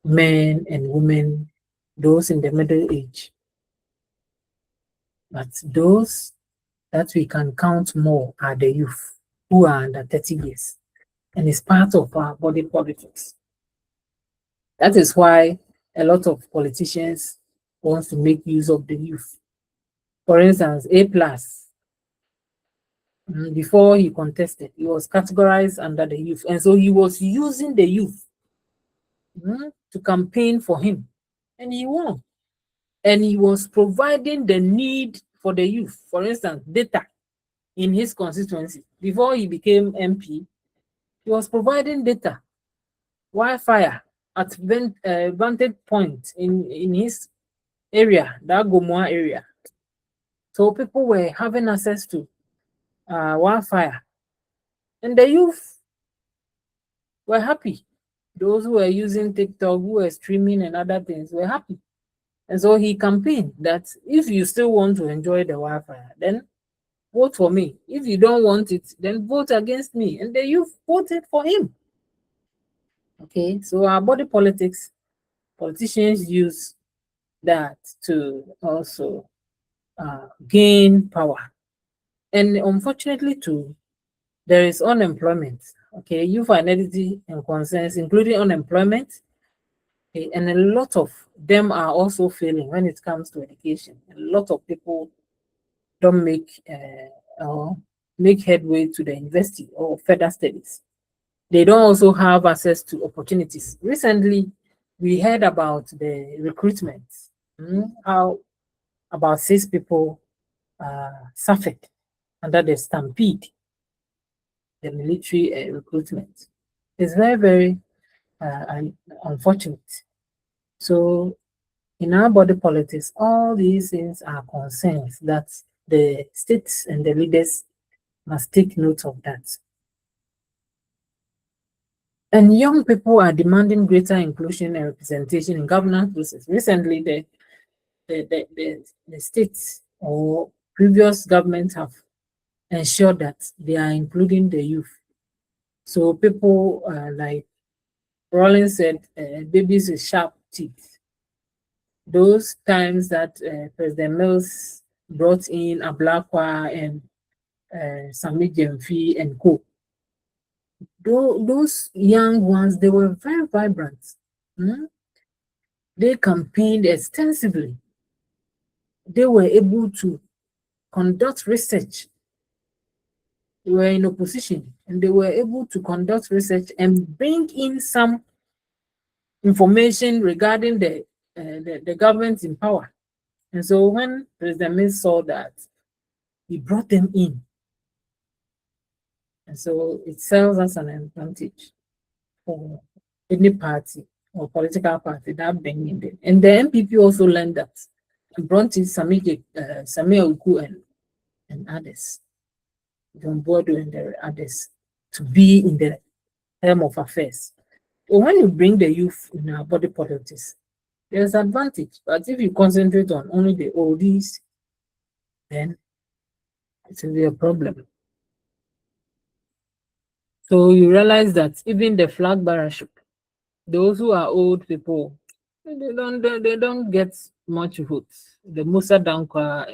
men and women, those in the middle age. But those that we can count more are the youth who are under 30 years. And it's part of our body politics. That is why a lot of politicians want to make use of the youth. For instance, A+, before he contested, he was categorized under the youth. And so he was using the youth to campaign for him. And he won. And he was providing the need for the youth. For instance, data in his constituency. Before he became MP, he was providing data, Wi-Fi at vantage point in his area, that Gomoa area. So people were having access to Wi-Fi. And the youth were happy. Those who were using TikTok, who were streaming and other things were happy. And so he campaigned that if you still want to enjoy the Wi-Fi, then vote for me. If you don't want it, then vote against me. And the youth voted for him. Okay, so our body politics, politicians use that to also gain power. And unfortunately too, there is unemployment. Okay, youth identity and concerns, including unemployment. Okay, and a lot of them are also failing when it comes to education. A lot of people don't make headway to the university or further studies. They don't also have access to opportunities. Recently, we heard about the recruitment, how about 6 people suffered under the stampede, the military recruitment. It's very, very unfortunate. So in our body politics, all these things are concerns that the states and the leaders must take note of that. And young people are demanding greater inclusion and representation in governance process. Recently, the states or previous governments have ensured that they are including the youth. So people like Rollins said, babies with sharp teeth. Those times that President Mills brought in Ablakwa and Sami Jemfi and co. Those young ones, they were very vibrant. They campaigned extensively. They were able to conduct research. They were in opposition and they were able to conduct research and bring in some information regarding the government in power. And so when President Mills saw that, he brought them in. And so it serves as an advantage for any party or political party that bringing them. And the MPP also learned that and brought in Samuel Uku and others, John Bordo and the others, to be in the helm of affairs. So when you bring the youth in our body politics, there's advantage. But if you concentrate on only the oldies, then it will be a problem. So you realize that even the flag bearership, those who are old people, they don't get much votes. The Musa Dankwa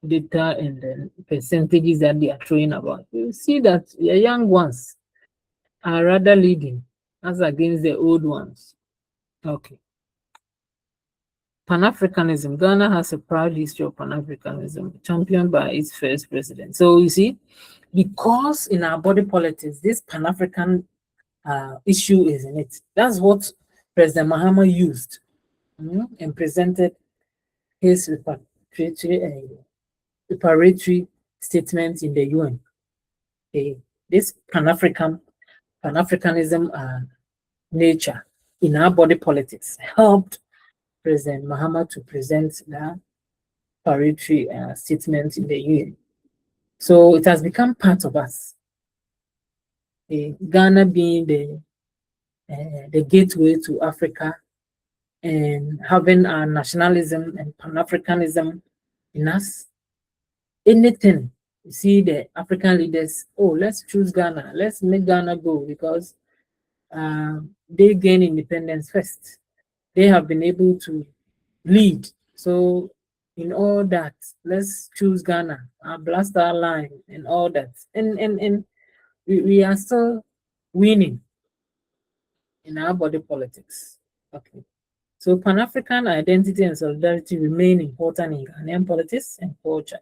data and the percentages that they are throwing about, you see that the young ones are rather leading as against the old ones. Okay. Pan-Africanism. Ghana has a proud history of Pan-Africanism, championed by its first president. So you see, because in our body politics, this Pan-African issue is in it. That's what President Mahama used and presented his reparatory statement in the UN. This Pan-Africanism nature in our body politics helped President Mahama to present the reparatory statement in the UN. So it has become part of us. Ghana being the gateway to Africa and having our nationalism and Pan-Africanism in us. Anything, you see the African leaders, oh, let's choose Ghana, let's make Ghana go because they gain independence first. They have been able to lead. So in all that, let's choose Ghana, our blaster line and all that. And we are still winning in our body politics. Okay. So Pan-African identity and solidarity remain important in Ghanaian politics and culture.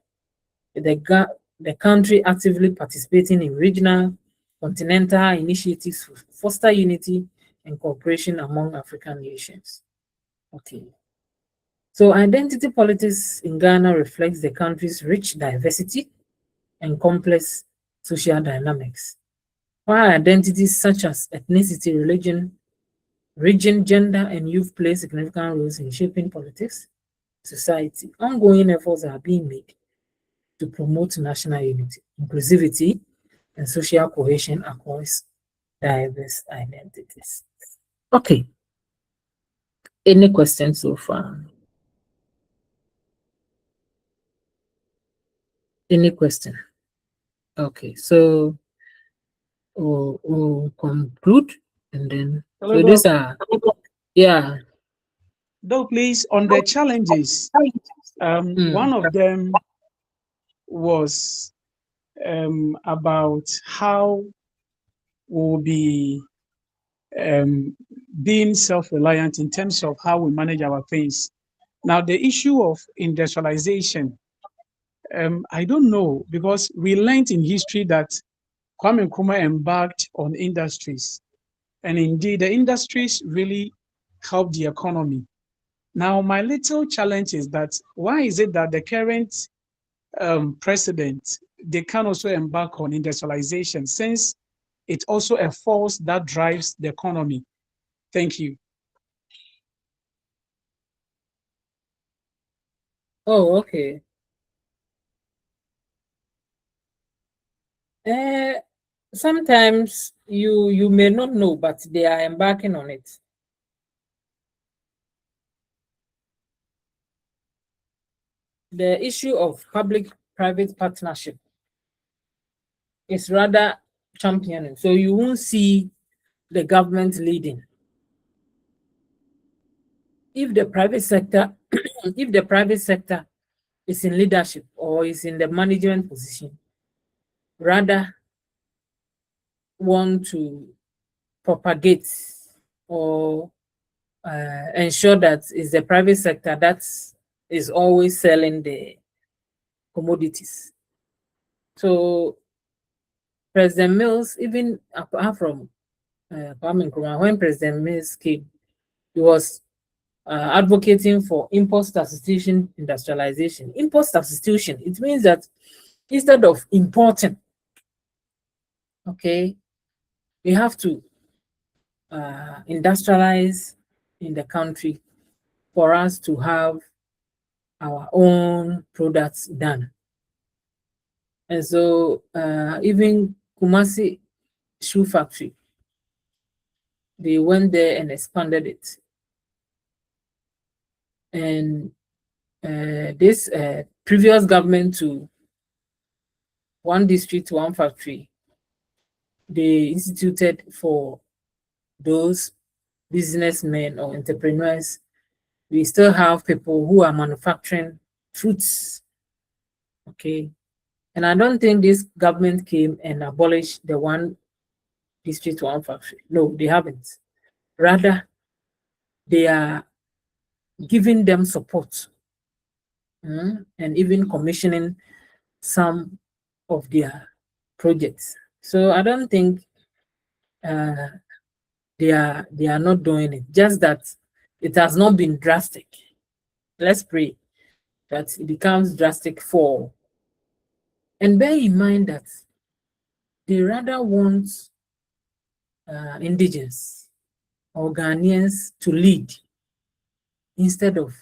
The country actively participating in regional, continental initiatives to foster unity and cooperation among African nations. Okay. So identity politics in Ghana reflects the country's rich diversity and complex social dynamics. While identities such as ethnicity, religion, region, gender, and youth play significant roles in shaping politics, society, ongoing efforts are being made to promote national unity, inclusivity, and social cohesion across diverse identities. Okay. Any questions so far? Any question? Okay, so we'll conclude and then so these are Though, please, on the challenges, one of them was about how we'll be being self-reliant in terms of how we manage our things. Now, the issue of industrialization, I don't know, because we learned in history that Kwame Nkrumah embarked on industries. And indeed, the industries really helped the economy. Now, my little challenge is that why is it that the current president, they can also embark on industrialization, since it's also a force that drives the economy. Thank you. Oh, okay. Sometimes you may not know, but they are embarking on it. The issue of public-private partnership is rather championing. So you won't see the government leading. If the private sector, if the private sector is in leadership or is in the management position, rather want to propagate or ensure that it's the private sector that is always selling the commodities. So President Mills, even apart from Kwame Nkrumah, when President Mills came, he was advocating for import substitution industrialization. Import substitution, it means that instead of importing, okay, we have to industrialize in the country for us to have our own products done. And so even Kumasi shoe factory, they went there and expanded it. And this previous government to one district, one factory, they instituted for those businessmen or entrepreneurs. We still have people who are manufacturing fruits, okay? And I don't think this government came and abolished the one district, one factory. No, they haven't. Rather, they are giving them support and even commissioning some of their projects. So I don't think they are not doing it. Just that it has not been drastic. Let's pray that it becomes drastic for. And bear in mind that they rather want indigenous or Ghanaians to lead instead of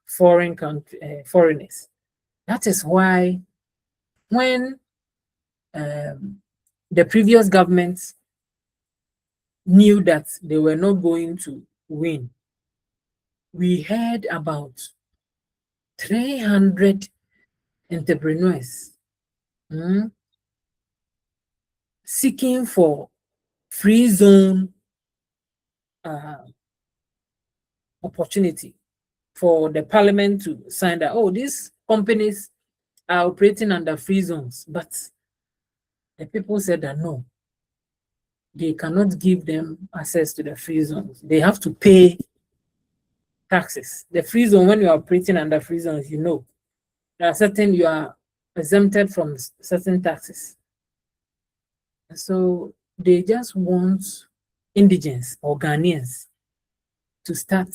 foreigners. That is why when the previous government knew that they were not going to win, we heard about 300 entrepreneurs seeking for free zone opportunity for the parliament to sign that, oh, these companies are operating under free zones. But the people said that no, they cannot give them access to the free zones. They have to pay taxes. The free zone, when you are operating under free zones, you know, there are certain, you are exempted from certain taxes. And so they just want indigents or Ghanaians to start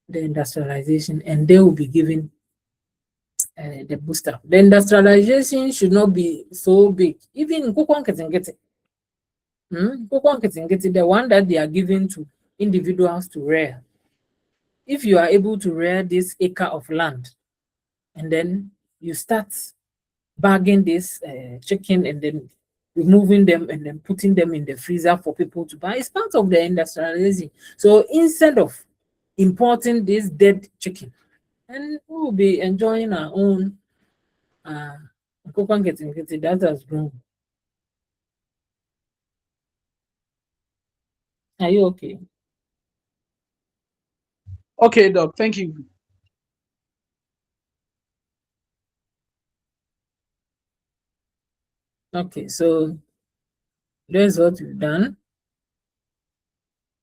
the industrialization, and they will be given the booster. The industrialization should not be so big. Even the one that they are giving to individuals to rear. If you are able to rear this acre of land, and then you start bagging this chicken and then removing them and then putting them in the freezer for people to buy, it's part of the industrialization. So instead of importing this dead chicken, and we will be enjoying our own that has grown. Are you okay? Okay, Doc, thank you. Okay, so that's what we've done.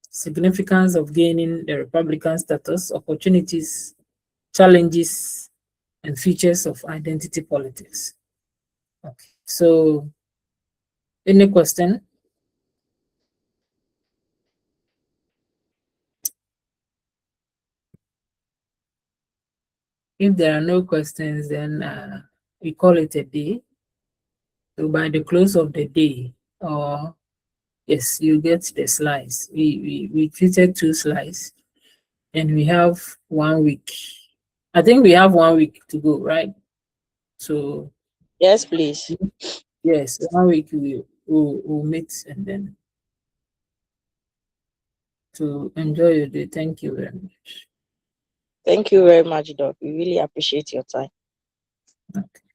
Significance of gaining the Republican status, opportunities, challenges, and features of identity politics. Okay, so any question? If there are no questions, then we call it a day. So by the close of the day, or yes, you get the slides. We treated 2 slides, and we have 1 week. I think we have 1 week to go, right? So Yes, please. yes, 1 week we'll meet, and then to enjoy your day. Thank you very much. Thank you very much, Doc. We really appreciate your time. Okay.